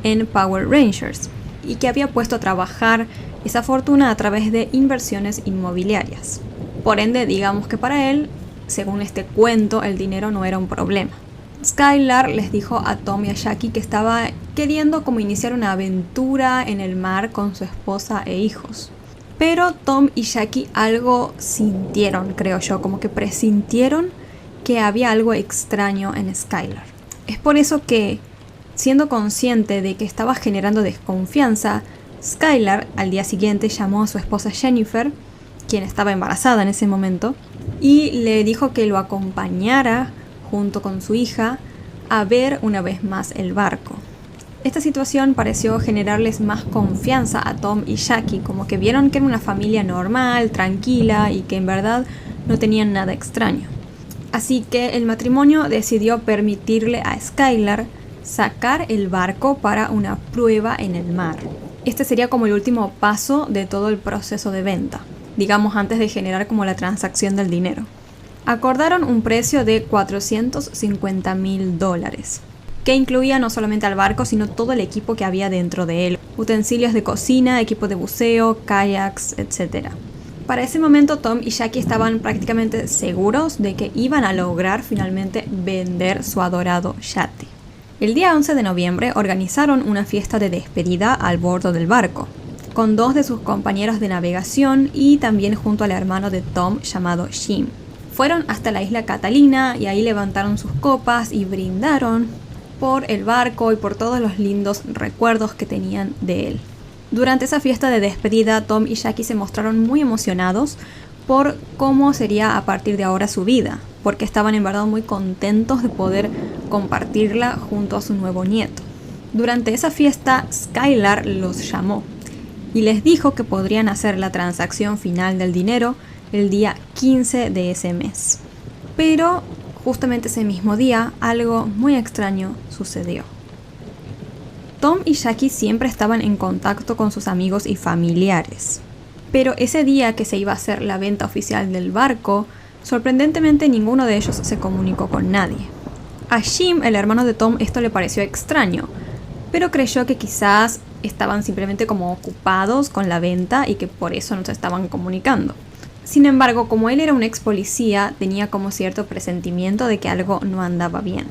S1: en Power Rangers y que había puesto a trabajar esa fortuna a través de inversiones inmobiliarias. Por ende, digamos que para él, según este cuento, el dinero no era un problema. Skylar les dijo a Tom y a Jackie que estaba queriendo como iniciar una aventura en el mar con su esposa e hijos. Pero Tom y Jackie algo sintieron, creo yo, como que presintieron que había algo extraño en Skylar. Es por eso que, siendo consciente de que estaba generando desconfianza, Skylar al día siguiente llamó a su esposa Jennifer, quien estaba embarazada en ese momento, y le dijo que lo acompañara junto con su hija a ver una vez más el barco. Esta situación pareció generarles más confianza a Tom y Jackie, como que vieron que era una familia normal, tranquila y que en verdad no tenían nada extraño. Así que el matrimonio decidió permitirle a Skylar sacar el barco para una prueba en el mar. Este sería como el último paso de todo el proceso de venta, digamos antes de generar como la transacción del dinero. Acordaron un precio de $450,000, que incluía no solamente al barco, sino todo el equipo que había dentro de él, utensilios de cocina, equipo de buceo, kayaks, etc. Para ese momento Tom y Jackie estaban prácticamente seguros de que iban a lograr finalmente vender su adorado yate. El día 11 de noviembre organizaron una fiesta de despedida al bordo del barco, con 2 de sus compañeros de navegación y también junto al hermano de Tom llamado Jim. Fueron hasta la isla Catalina y ahí levantaron sus copas y brindaron por el barco y por todos los lindos recuerdos que tenían de él. Durante esa fiesta de despedida, Tom y Jackie se mostraron muy emocionados por cómo sería a partir de ahora su vida, porque estaban en verdad muy contentos de poder compartirla junto a su nuevo nieto. Durante esa fiesta, Skylar los llamó y les dijo que podrían hacer la transacción final del dinero el día 15 de ese mes. Pero justamente ese mismo día, algo muy extraño sucedió. Tom y Jackie siempre estaban en contacto con sus amigos y familiares, pero ese día que se iba a hacer la venta oficial del barco, sorprendentemente ninguno de ellos se comunicó con nadie. A Jim, el hermano de Tom, esto le pareció extraño, pero creyó que quizás estaban simplemente como ocupados con la venta y que por eso no se estaban comunicando. Sin embargo, como él era un ex policía, tenía como cierto presentimiento de que algo no andaba bien.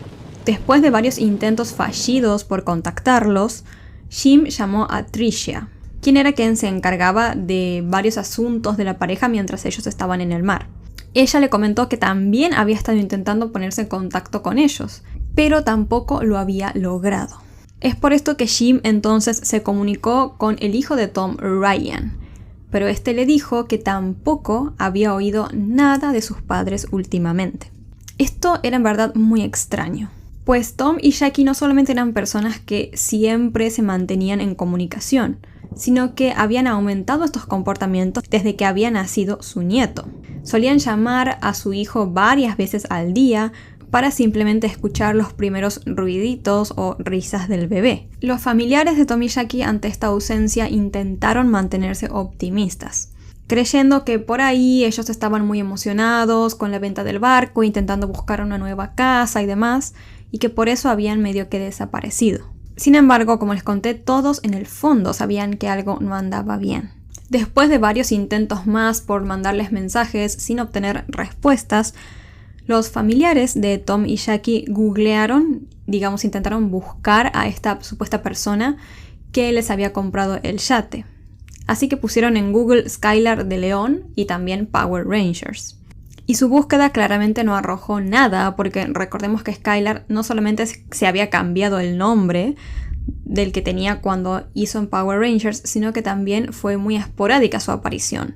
S1: Después de varios intentos fallidos por contactarlos, Jim llamó a Tricia, quien era quien se encargaba de varios asuntos de la pareja mientras ellos estaban en el mar. Ella le comentó que también había estado intentando ponerse en contacto con ellos, pero tampoco lo había logrado. Es por esto que Jim entonces se comunicó con el hijo de Tom, Ryan, pero este le dijo que tampoco había oído nada de sus padres últimamente. Esto era en verdad muy extraño, pues Tom y Jackie no solamente eran personas que siempre se mantenían en comunicación, sino que habían aumentado estos comportamientos desde que había nacido su nieto. Solían llamar a su hijo varias veces al día para simplemente escuchar los primeros ruiditos o risas del bebé. Los familiares de Tom y Jackie ante esta ausencia intentaron mantenerse optimistas, creyendo que por ahí ellos estaban muy emocionados con la venta del barco, intentando buscar una nueva casa y demás, y que por eso habían medio que desaparecido. Sin embargo, como les conté, todos en el fondo sabían que algo no andaba bien. Después de varios intentos más por mandarles mensajes sin obtener respuestas, los familiares de Tom y Jackie googlearon, intentaron buscar a esta supuesta persona que les había comprado el yate. Así que pusieron en Google Skylar de León y también Power Rangers. Y su búsqueda claramente no arrojó nada, porque recordemos que Skylar no solamente se había cambiado el nombre del que tenía cuando hizo en Power Rangers, sino que también fue muy esporádica su aparición.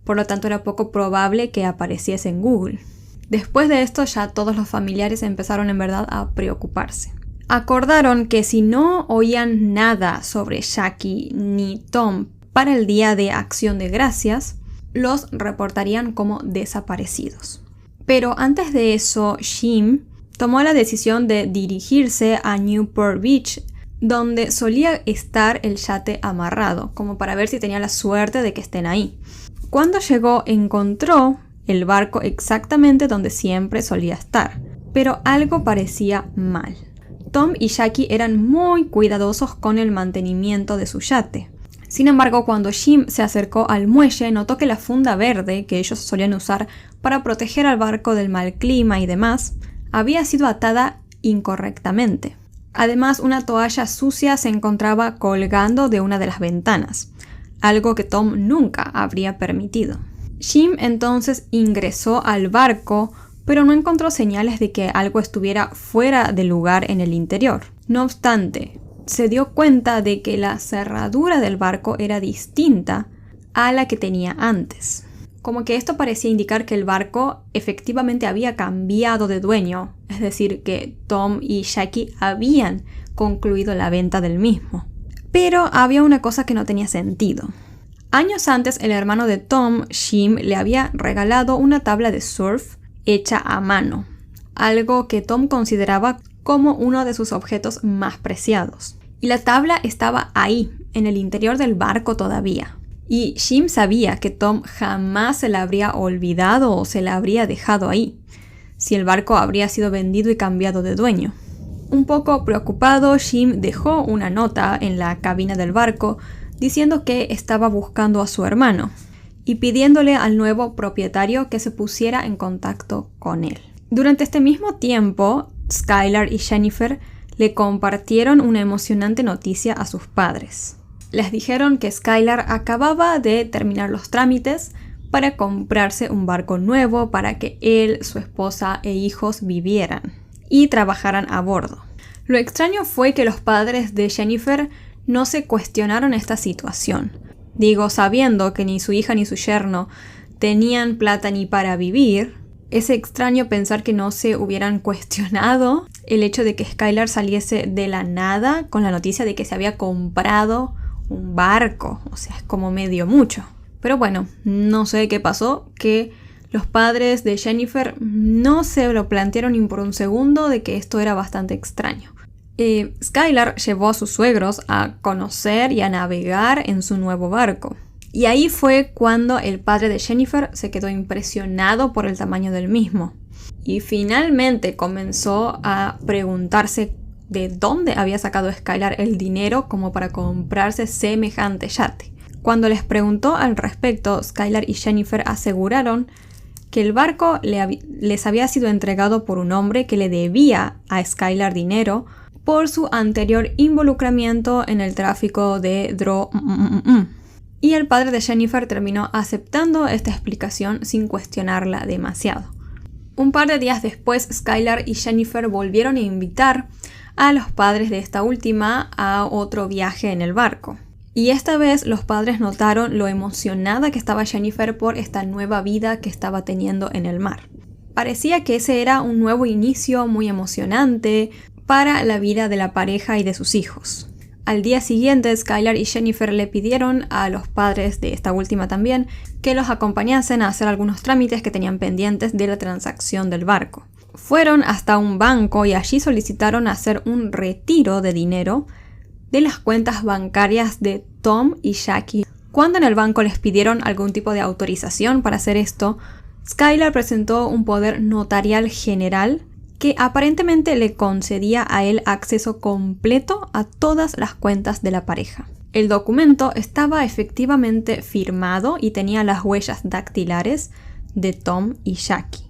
S1: Por lo tanto, era poco probable que apareciese en Google. Después de esto, ya todos los familiares empezaron en verdad a preocuparse. Acordaron que si no oían nada sobre Jackie ni Tom para el Día de Acción de Gracias, los reportarían como desaparecidos. Pero antes de eso, Jim tomó la decisión de dirigirse a Newport Beach, donde solía estar el yate amarrado, como para ver si tenía la suerte de que estén ahí. Cuando llegó, encontró el barco exactamente donde siempre solía estar, pero algo parecía mal. Tom y Jackie eran muy cuidadosos con el mantenimiento de su yate. Sin embargo, cuando Jim se acercó al muelle, notó que la funda verde que ellos solían usar para proteger al barco del mal clima y demás, había sido atada incorrectamente. Además, una toalla sucia se encontraba colgando de una de las ventanas, algo que Tom nunca habría permitido. Jim entonces ingresó al barco, pero no encontró señales de que algo estuviera fuera de lugar en el interior. No obstante, se dio cuenta de que la cerradura del barco era distinta a la que tenía antes. como que esto parecía indicar que el barco efectivamente había cambiado de dueño, es decir, que Tom y Jackie habían concluido la venta del mismo. Pero había una cosa que no tenía sentido. Años antes, el hermano de Tom, Jim, le había regalado una tabla de surf hecha a mano, algo que Tom consideraba como uno de sus objetos más preciados. Y la tabla estaba ahí, en el interior del barco todavía. Y Jim sabía que Tom jamás se la habría olvidado o se la habría dejado ahí, si el barco habría sido vendido y cambiado de dueño. Un poco preocupado, Jim dejó una nota en la cabina del barco diciendo que estaba buscando a su hermano y pidiéndole al nuevo propietario que se pusiera en contacto con él. Durante este mismo tiempo, Skylar y Jennifer le compartieron una emocionante noticia a sus padres. Les dijeron que Skylar acababa de terminar los trámites para comprarse un barco nuevo para que él, su esposa e hijos vivieran y trabajaran a bordo. Lo extraño fue que los padres de Jennifer no se cuestionaron esta situación. Digo, sabiendo que ni su hija ni su yerno tenían plata ni para vivir, es extraño pensar que no se hubieran cuestionado el hecho de que Skylar saliese de la nada con la noticia de que se había comprado un barco. O sea, es como medio mucho. Pero bueno, no sé qué pasó, que los padres de Jennifer no se lo plantearon ni por un segundo de que esto era bastante extraño. Skylar llevó a sus suegros a conocer y a navegar en su nuevo barco. Y ahí fue cuando el padre de Jennifer se quedó impresionado por el tamaño del mismo. Y finalmente comenzó a preguntarse de dónde había sacado Skylar el dinero como para comprarse semejante yate. Cuando les preguntó al respecto, Skylar y Jennifer aseguraron que el barco les había sido entregado por un hombre que le debía a Skylar dinero por su anterior involucramiento en el tráfico de droga. Y el padre de Jennifer terminó aceptando esta explicación sin cuestionarla demasiado. Un par de días después, Skylar y Jennifer volvieron a invitar a los padres de esta última a otro viaje en el barco. Y esta vez los padres notaron lo emocionada que estaba Jennifer por esta nueva vida que estaba teniendo en el mar. Parecía que ese era un nuevo inicio muy emocionante para la vida de la pareja y de sus hijos. Al día siguiente, Skylar y Jennifer le pidieron a los padres de esta última también que los acompañasen a hacer algunos trámites que tenían pendientes de la transacción del barco. Fueron hasta un banco y allí solicitaron hacer un retiro de dinero de las cuentas bancarias de Tom y Jackie. Cuando en el banco les pidieron algún tipo de autorización para hacer esto, Skylar presentó un poder notarial general que aparentemente le concedía a él acceso completo a todas las cuentas de la pareja. El documento estaba efectivamente firmado y tenía las huellas dactilares de Tom y Jackie.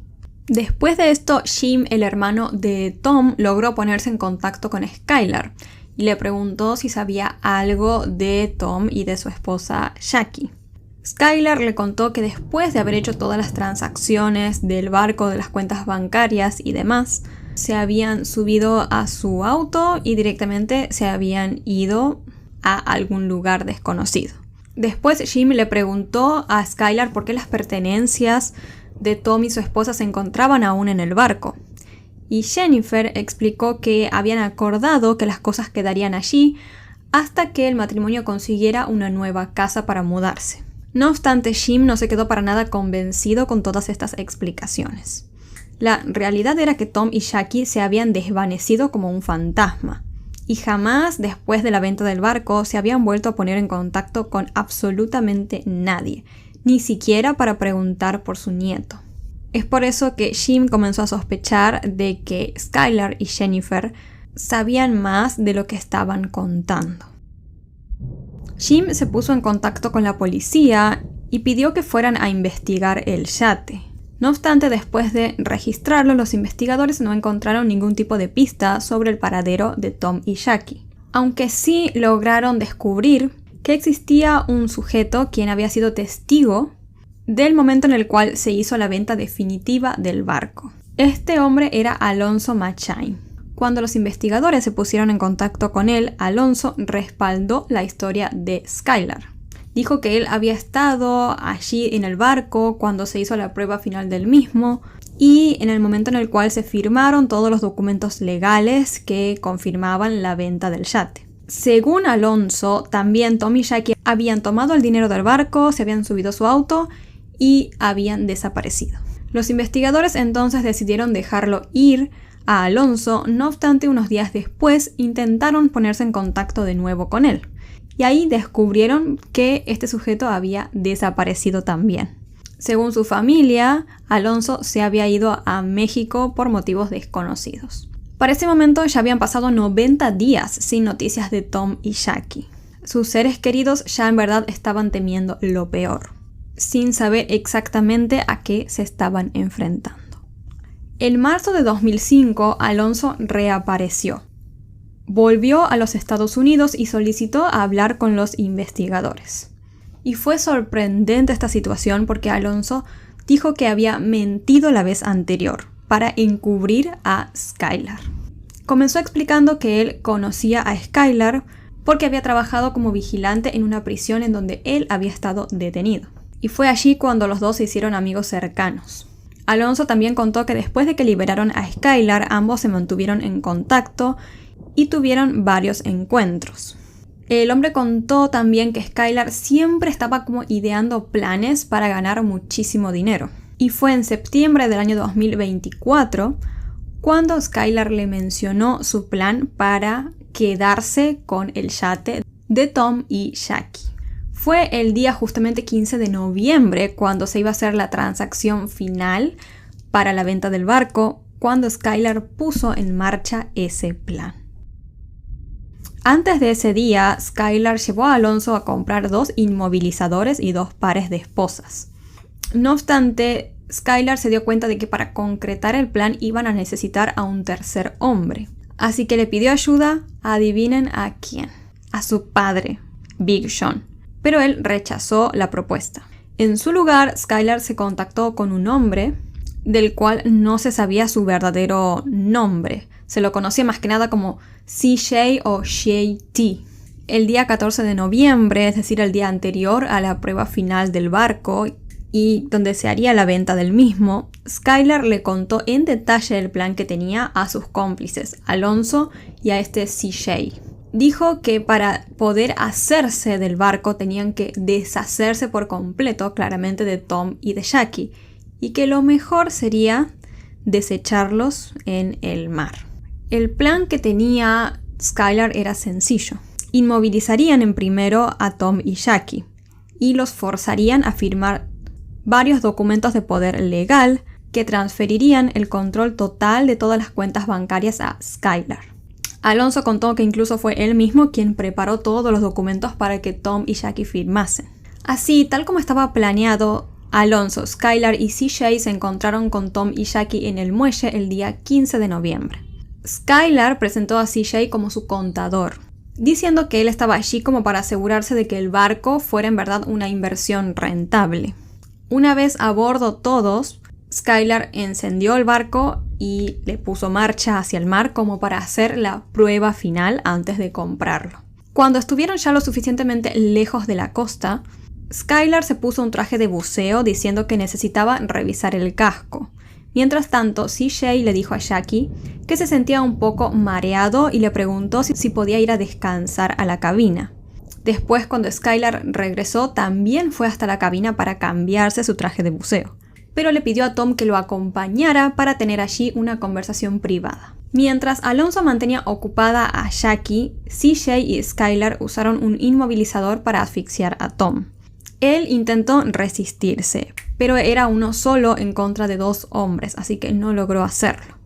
S1: Después de esto, Jim, el hermano de Tom, logró ponerse en contacto con Skylar y le preguntó si sabía algo de Tom y de su esposa Jackie. Skylar le contó que después de haber hecho todas las transacciones del barco, de las cuentas bancarias y demás, se habían subido a su auto y directamente se habían ido a algún lugar desconocido. Después Jim le preguntó a Skylar por qué las pertenencias de Tom y su esposa se encontraban aún en el barco. Y Jennifer explicó que habían acordado que las cosas quedarían allí hasta que el matrimonio consiguiera una nueva casa para mudarse. No obstante, Jim no se quedó para nada convencido con todas estas explicaciones. La realidad era que Tom y Jackie se habían desvanecido como un fantasma, y jamás después de la venta del barco se habían vuelto a poner en contacto con absolutamente nadie, ni siquiera para preguntar por su nieto. Es por eso que Jim comenzó a sospechar de que Skylar y Jennifer sabían más de lo que estaban contando. Jim se puso en contacto con la policía y pidió que fueran a investigar el yate. No obstante, después de registrarlo, los investigadores no encontraron ningún tipo de pista sobre el paradero de Tom y Jackie, aunque sí lograron descubrir que existía un sujeto quien había sido testigo del momento en el cual se hizo la venta definitiva del barco. Este hombre era Alonso Machain. Cuando los investigadores se pusieron en contacto con él, Alonso respaldó la historia de Skylar. Dijo que él había estado allí en el barco cuando se hizo la prueba final del mismo y en el momento en el cual se firmaron todos los documentos legales que confirmaban la venta del yate. Según Alonso, también Tom y Jackie habían tomado el dinero del barco, se habían subido a su auto y habían desaparecido. Los investigadores entonces decidieron dejarlo ir a Alonso, no obstante unos días después intentaron ponerse en contacto de nuevo con él. Y ahí descubrieron que este sujeto había desaparecido también. Según su familia, Alonso se había ido a México por motivos desconocidos. Para ese momento ya habían pasado 90 días sin noticias de Tom y Jackie. Sus seres queridos ya en verdad estaban temiendo lo peor, sin saber exactamente a qué se estaban enfrentando. En marzo de 2005, Alonso reapareció. Volvió a los Estados Unidos y solicitó hablar con los investigadores. Y fue sorprendente esta situación porque Alonso dijo que había mentido la vez anterior para encubrir a Skylar. Comenzó explicando que él conocía a Skylar porque había trabajado como vigilante en una prisión en donde él había estado detenido. Y fue allí cuando los dos se hicieron amigos cercanos. Alonso también contó que después de que liberaron a Skylar, ambos se mantuvieron en contacto y tuvieron varios encuentros. El hombre contó también que Skylar siempre estaba como ideando planes para ganar muchísimo dinero. Y fue en septiembre del año 2024 cuando Skylar le mencionó su plan para quedarse con el yate de Tom y Jackie. Fue el día justamente 15 de noviembre cuando se iba a hacer la transacción final para la venta del barco, cuando Skylar puso en marcha ese plan. Antes de ese día, Skylar llevó a Alonso a comprar 2 inmovilizadores y 2 pares de esposas. No obstante, Skylar se dio cuenta de que para concretar el plan iban a necesitar a un tercer hombre. Así que le pidió ayuda, adivinen a quién, a su padre, Big John. Pero él rechazó la propuesta. En su lugar, Skylar se contactó con un hombre del cual no se sabía su verdadero nombre. Se lo conocía más que nada como CJ o JT. El día 14 de noviembre, es decir, el día anterior a la prueba final del barco y donde se haría la venta del mismo, Skylar le contó en detalle el plan que tenía a sus cómplices, Alonso y a este CJ. Dijo que para poder hacerse del barco tenían que deshacerse por completo, claramente, de Tom y de Jackie, y que lo mejor sería desecharlos en el mar. El plan que tenía Skylar era sencillo. Inmovilizarían en primero a Tom y Jackie y los forzarían a firmar varios documentos de poder legal que transferirían el control total de todas las cuentas bancarias a Skylar. Alonso contó que incluso fue él mismo quien preparó todos los documentos para que Tom y Jackie firmasen. Así, tal como estaba planeado, Alonso, Skylar y CJ se encontraron con Tom y Jackie en el muelle el día 15 de noviembre. Skylar presentó a CJ como su contador, diciendo que él estaba allí como para asegurarse de que el barco fuera en verdad una inversión rentable. Una vez a bordo todos, Skylar encendió el barco y le puso marcha hacia el mar como para hacer la prueba final antes de comprarlo. Cuando estuvieron ya lo suficientemente lejos de la costa, Skylar se puso un traje de buceo diciendo que necesitaba revisar el casco. Mientras tanto, CJ le dijo a Jackie que se sentía un poco mareado y le preguntó si podía ir a descansar a la cabina. Después, cuando Skylar regresó, también fue hasta la cabina para cambiarse su traje de buceo, pero le pidió a Tom que lo acompañara para tener allí una conversación privada. Mientras Alonso mantenía ocupada a Jackie, CJ y Skylar usaron un inmovilizador para asfixiar a Tom. Él intentó resistirse, pero era uno solo en contra de 2 hombres, así que no logró hacerlo.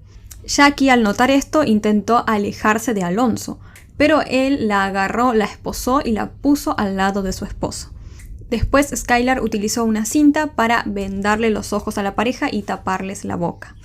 S1: Jackie, al notar esto, intentó alejarse de Alonso, pero él la agarró, la esposó y la puso al lado de su esposo. Después Skylar utilizó una cinta para vendarle los ojos a la pareja y taparles la boca.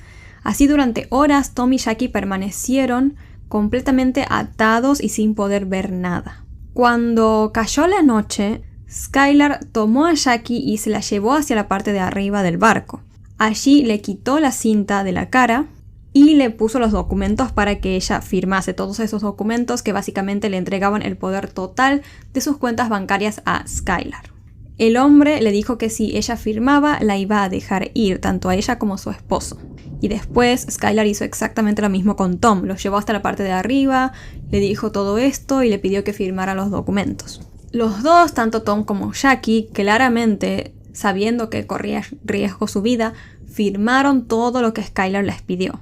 S1: Así durante horas Tom y Jackie permanecieron completamente atados y sin poder ver nada. Cuando cayó la noche, Skylar tomó a Jackie y se la llevó hacia la parte de arriba del barco. Allí le quitó la cinta de la cara y le puso los documentos para que ella firmase todos esos documentos que básicamente le entregaban el poder total de sus cuentas bancarias a Skylar. El hombre le dijo que si ella firmaba, la iba a dejar ir, tanto a ella como a su esposo. Y después Skylar hizo exactamente lo mismo con Tom. Lo llevó hasta la parte de arriba, le dijo todo esto y le pidió que firmara los documentos. Los dos, tanto Tom como Jackie, claramente, sabiendo que corría riesgo su vida, firmaron todo lo que Skylar les pidió.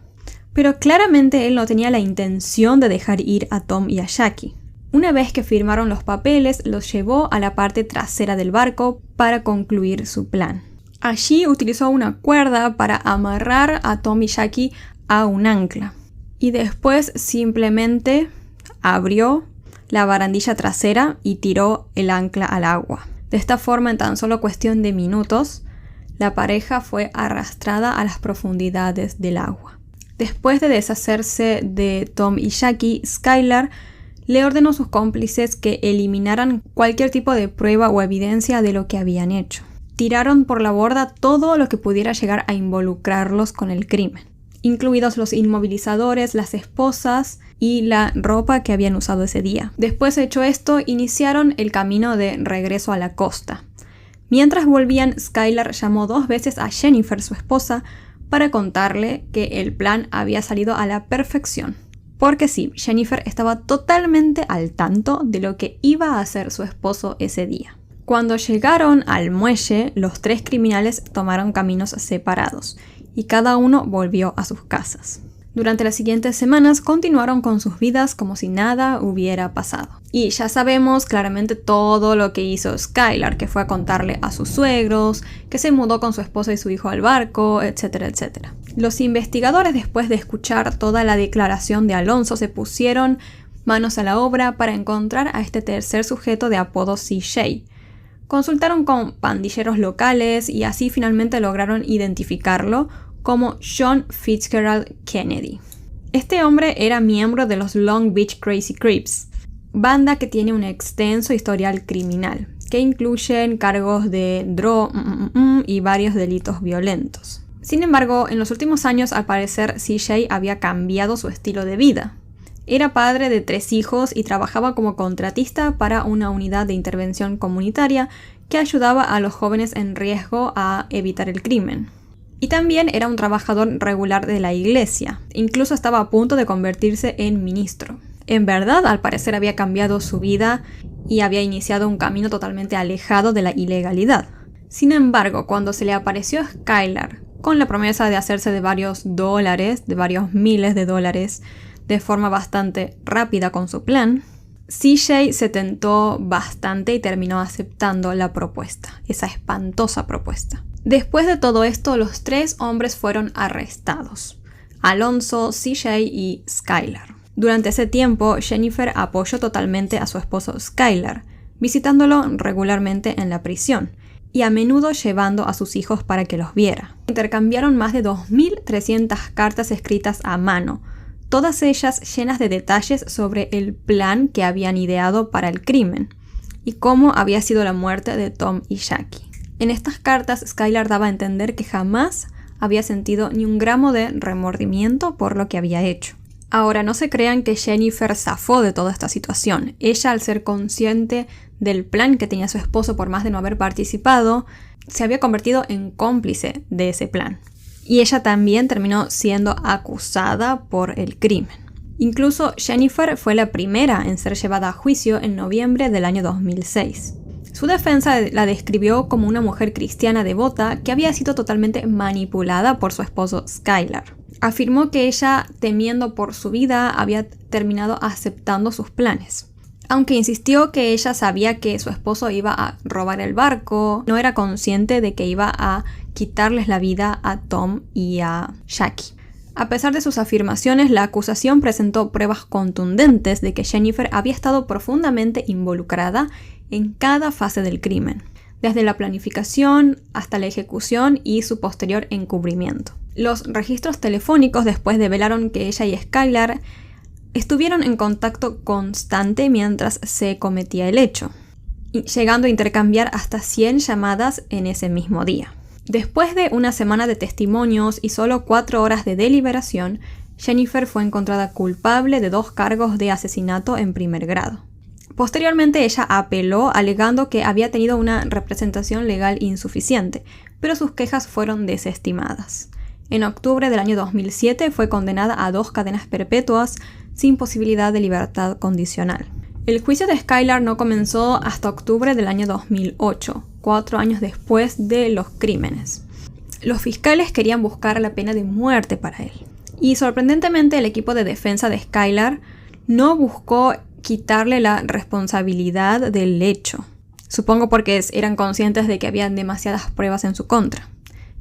S1: Pero claramente él no tenía la intención de dejar ir a Tom y a Jackie. Una vez que firmaron los papeles, los llevó a la parte trasera del barco para concluir su plan. Allí utilizó una cuerda para amarrar a Tom y Jackie a un ancla. Y después simplemente abrió la barandilla trasera y tiró el ancla al agua. De esta forma, en tan solo cuestión de minutos, la pareja fue arrastrada a las profundidades del agua. Después de deshacerse de Tom y Jackie, Skylar le ordenó a sus cómplices que eliminaran cualquier tipo de prueba o evidencia de lo que habían hecho. Tiraron por la borda todo lo que pudiera llegar a involucrarlos con el crimen, incluidos los inmovilizadores, las esposas y la ropa que habían usado ese día. Después de hecho esto, iniciaron el camino de regreso a la costa. Mientras volvían, Skylar llamó 2 veces a Jennifer, su esposa, para contarle que el plan había salido a la perfección. Porque sí, Jennifer estaba totalmente al tanto de lo que iba a hacer su esposo ese día. Cuando llegaron al muelle, los 3 criminales tomaron caminos separados y cada uno volvió a sus casas. Durante las siguientes semanas continuaron con sus vidas como si nada hubiera pasado. Y ya sabemos claramente todo lo que hizo Skylar, que fue a contarle a sus suegros, que se mudó con su esposa y su hijo al barco, etcétera, etcétera. Los investigadores, después de escuchar toda la declaración de Alonso, se pusieron manos a la obra para encontrar a este tercer sujeto de apodo CJ. Consultaron con pandilleros locales y así finalmente lograron identificarlo como John Fitzgerald Kennedy. Este hombre era miembro de los Long Beach Crazy Crips, banda que tiene un extenso historial criminal, que incluyen cargos de droga y varios delitos violentos. Sin embargo, en los últimos años, al parecer, CJ había cambiado su estilo de vida. Era padre de 3 hijos y trabajaba como contratista para una unidad de intervención comunitaria que ayudaba a los jóvenes en riesgo a evitar el crimen. Y también era un trabajador regular de la iglesia. Incluso estaba a punto de convertirse en ministro. En verdad, al parecer había cambiado su vida y había iniciado un camino totalmente alejado de la ilegalidad. Sin embargo, cuando se le apareció a Skylar con la promesa de hacerse de varios dólares, de varios miles de dólares, de forma bastante rápida con su plan, CJ se tentó bastante y terminó aceptando la propuesta, esa espantosa propuesta. Después de todo esto, los 3 hombres fueron arrestados: Alonso, CJ y Skylar. Durante ese tiempo, Jennifer apoyó totalmente a su esposo Skylar, visitándolo regularmente en la prisión y a menudo llevando a sus hijos para que los viera. Intercambiaron más de 2.300 cartas escritas a mano, todas ellas llenas de detalles sobre el plan que habían ideado para el crimen y cómo había sido la muerte de Tom y Jackie. En estas cartas, Skylar daba a entender que jamás había sentido ni un gramo de remordimiento por lo que había hecho. Ahora, no se crean que Jennifer zafó de toda esta situación. Ella, al ser consciente del plan que tenía su esposo por más de no haber participado, se había convertido en cómplice de ese plan. Y ella también terminó siendo acusada por el crimen. Incluso Jennifer fue la primera en ser llevada a juicio en noviembre del año 2006. Su defensa la describió como una mujer cristiana devota que había sido totalmente manipulada por su esposo Skylar. Afirmó que ella, temiendo por su vida, había terminado aceptando sus planes. Aunque insistió que ella sabía que su esposo iba a robar el barco, no era consciente de que iba a quitarles la vida a Tom y a Jackie. A pesar de sus afirmaciones, la acusación presentó pruebas contundentes de que Jennifer había estado profundamente involucrada en cada fase del crimen, desde la planificación hasta la ejecución y su posterior encubrimiento. Los registros telefónicos después develaron que ella y Skylar estuvieron en contacto constante mientras se cometía el hecho, llegando a intercambiar hasta 100 llamadas en ese mismo día. Después de una semana de testimonios y solo 4 horas de deliberación, Jennifer fue encontrada culpable de 2 cargos de asesinato en primer grado. Posteriormente ella apeló alegando que había tenido una representación legal insuficiente, pero sus quejas fueron desestimadas. En octubre del año 2007 fue condenada a 2 cadenas perpetuas sin posibilidad de libertad condicional. El juicio de Skylar no comenzó hasta octubre del año 2008, 4 años después de los crímenes. Los fiscales querían buscar la pena de muerte para él. Y sorprendentemente el equipo de defensa de Skylar no buscó quitarle la responsabilidad del hecho. Supongo porque eran conscientes de que había demasiadas pruebas en su contra.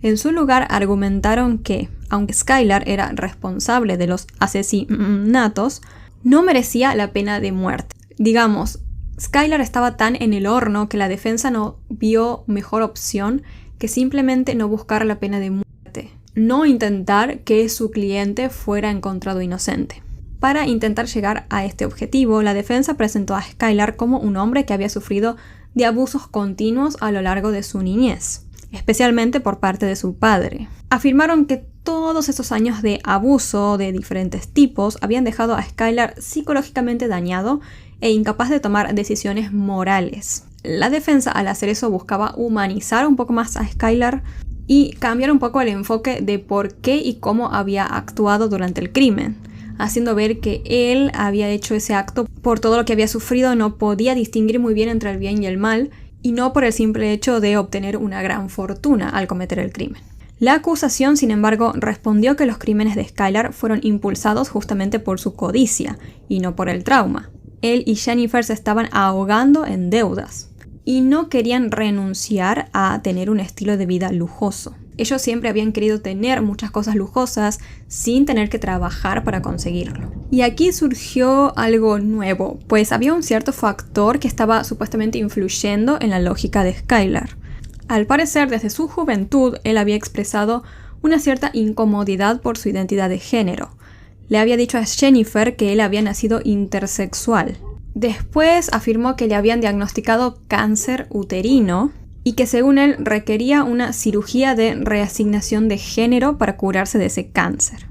S1: En su lugar argumentaron que, aunque Skylar era responsable de los asesinatos, no merecía la pena de muerte. Digamos, Skylar estaba tan en el horno que la defensa no vio mejor opción que simplemente no buscar la pena de muerte, no intentar que su cliente fuera encontrado inocente. Para intentar llegar a este objetivo, la defensa presentó a Skylar como un hombre que había sufrido de abusos continuos a lo largo de su niñez, especialmente por parte de su padre. Afirmaron que todos esos años de abuso de diferentes tipos habían dejado a Skylar psicológicamente dañado e incapaz de tomar decisiones morales. La defensa, al hacer eso, buscaba humanizar un poco más a Skylar y cambiar un poco el enfoque de por qué y cómo había actuado durante el crimen, haciendo ver que él había hecho ese acto por todo lo que había sufrido, no podía distinguir muy bien entre el bien y el mal, y no por el simple hecho de obtener una gran fortuna al cometer el crimen. La acusación, sin embargo, respondió que los crímenes de Skylar fueron impulsados justamente por su codicia, y no por el trauma. Él y Jennifer se estaban ahogando en deudas, y no querían renunciar a tener un estilo de vida lujoso. Ellos siempre habían querido tener muchas cosas lujosas sin tener que trabajar para conseguirlo. Y aquí surgió algo nuevo, pues había un cierto factor que estaba supuestamente influyendo en la lógica de Skylar. Al parecer, desde su juventud, él había expresado una cierta incomodidad por su identidad de género. Le había dicho a Jennifer que él había nacido intersexual. Después afirmó que le habían diagnosticado cáncer uterino y que según él requería una cirugía de reasignación de género para curarse de ese cáncer.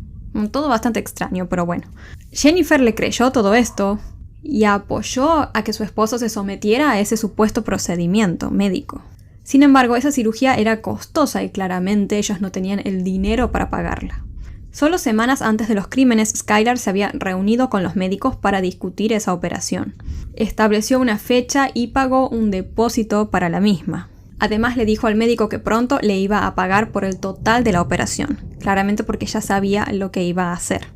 S1: Todo bastante extraño, pero bueno. Jennifer le creyó todo esto y apoyó a que su esposo se sometiera a ese supuesto procedimiento médico. Sin embargo, esa cirugía era costosa y claramente ellos no tenían el dinero para pagarla. Solo semanas antes de los crímenes, Skylar se había reunido con los médicos para discutir esa operación. Estableció una fecha y pagó un depósito para la misma. Además, le dijo al médico que pronto le iba a pagar por el total de la operación, claramente porque ya sabía lo que iba a hacer.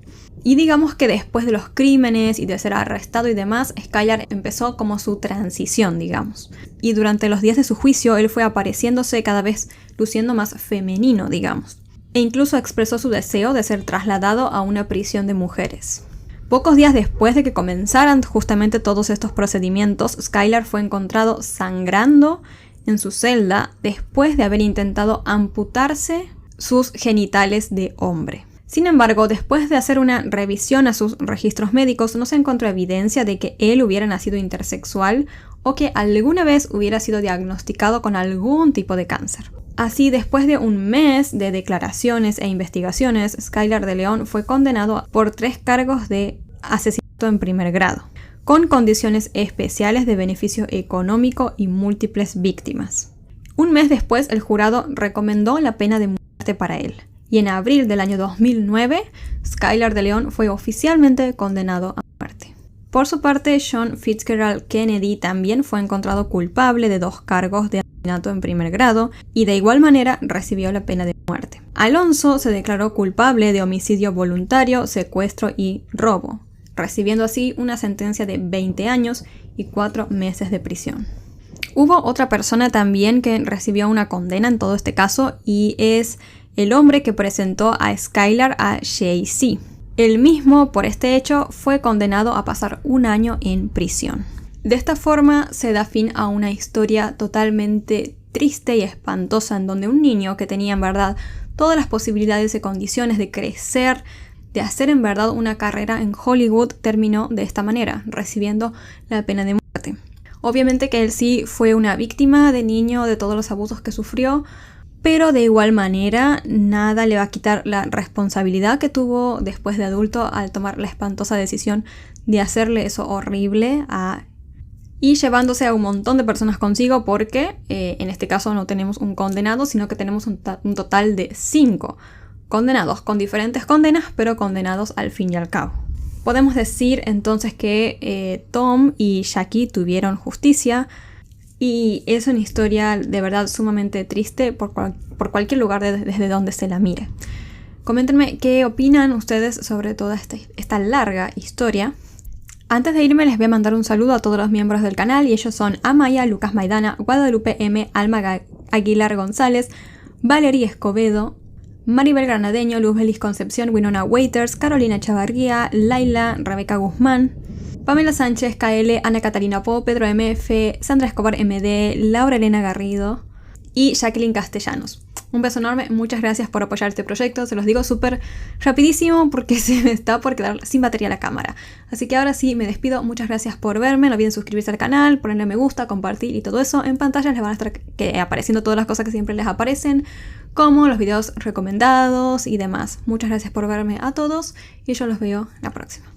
S1: Y digamos que después de los crímenes y de ser arrestado y demás, Skylar empezó como su transición, digamos. Y durante los días de su juicio, él fue apareciéndose cada vez luciendo más femenino, digamos. E incluso expresó su deseo de ser trasladado a una prisión de mujeres. Pocos días después de que comenzaran justamente todos estos procedimientos, Skylar fue encontrado sangrando en su celda después de haber intentado amputarse sus genitales de hombre. Sin embargo, después de hacer una revisión a sus registros médicos, no se encontró evidencia de que él hubiera nacido intersexual o que alguna vez hubiera sido diagnosticado con algún tipo de cáncer. Así, después de un mes de declaraciones e investigaciones, Skylar de León fue condenado por 3 cargos de asesinato en primer grado, con condiciones especiales de beneficio económico y múltiples víctimas. Un mes después, el jurado recomendó la pena de muerte para él, y en abril del año 2009, Skylar de León fue oficialmente condenado a muerte. Por su parte, John Fitzgerald Kennedy también fue encontrado culpable de 2 cargos de asesinato en primer grado y de igual manera recibió la pena de muerte. Alonso se declaró culpable de homicidio voluntario, secuestro y robo, recibiendo así una sentencia de 20 años y 4 meses de prisión. Hubo otra persona también que recibió una condena en todo este caso y es el hombre que presentó a Skylar a Jay-Z. Él mismo, por este hecho, fue condenado a pasar 1 año en prisión. De esta forma se da fin a una historia totalmente triste y espantosa en donde un niño que tenía en verdad todas las posibilidades y condiciones de crecer, de hacer en verdad una carrera en Hollywood, terminó de esta manera, recibiendo la pena de muerte. Obviamente que él sí fue una víctima de niño de todos los abusos que sufrió, pero de igual manera nada le va a quitar la responsabilidad que tuvo después de adulto al tomar la espantosa decisión de hacerle eso horrible a y llevándose a un montón de personas consigo porque en este caso no tenemos un condenado, sino que tenemos un total de 5 condenados con diferentes condenas, pero condenados al fin y al cabo. Podemos decir entonces que Tom y Jackie tuvieron justicia y es una historia de verdad sumamente triste por cualquier lugar desde donde se la mire. Coméntenme qué opinan ustedes sobre toda esta larga historia. Antes de irme les voy a mandar un saludo a todos los miembros del canal y ellos son Amaya, Lucas Maidana, Guadalupe M, Alma Aguilar González, Valeria Escobedo, Maribel Granadeño, Luz Belis Concepción, Winona Waiters, Carolina Chavarría, Laila, Rebeca Guzmán, Pamela Sánchez, KL, Ana Catalina Po, Pedro MF, Sandra Escobar MD, Laura Elena Garrido y Jacqueline Castellanos. Un beso enorme, muchas gracias por apoyar este proyecto, se los digo súper rapidísimo porque se me está por quedar sin batería la cámara. Así que ahora sí me despido, muchas gracias por verme, no olviden suscribirse al canal, ponerle me gusta, compartir y todo eso. En pantalla les van a estar apareciendo todas las cosas que siempre les aparecen, como los videos recomendados y demás. Muchas gracias por verme a todos y yo los veo la próxima.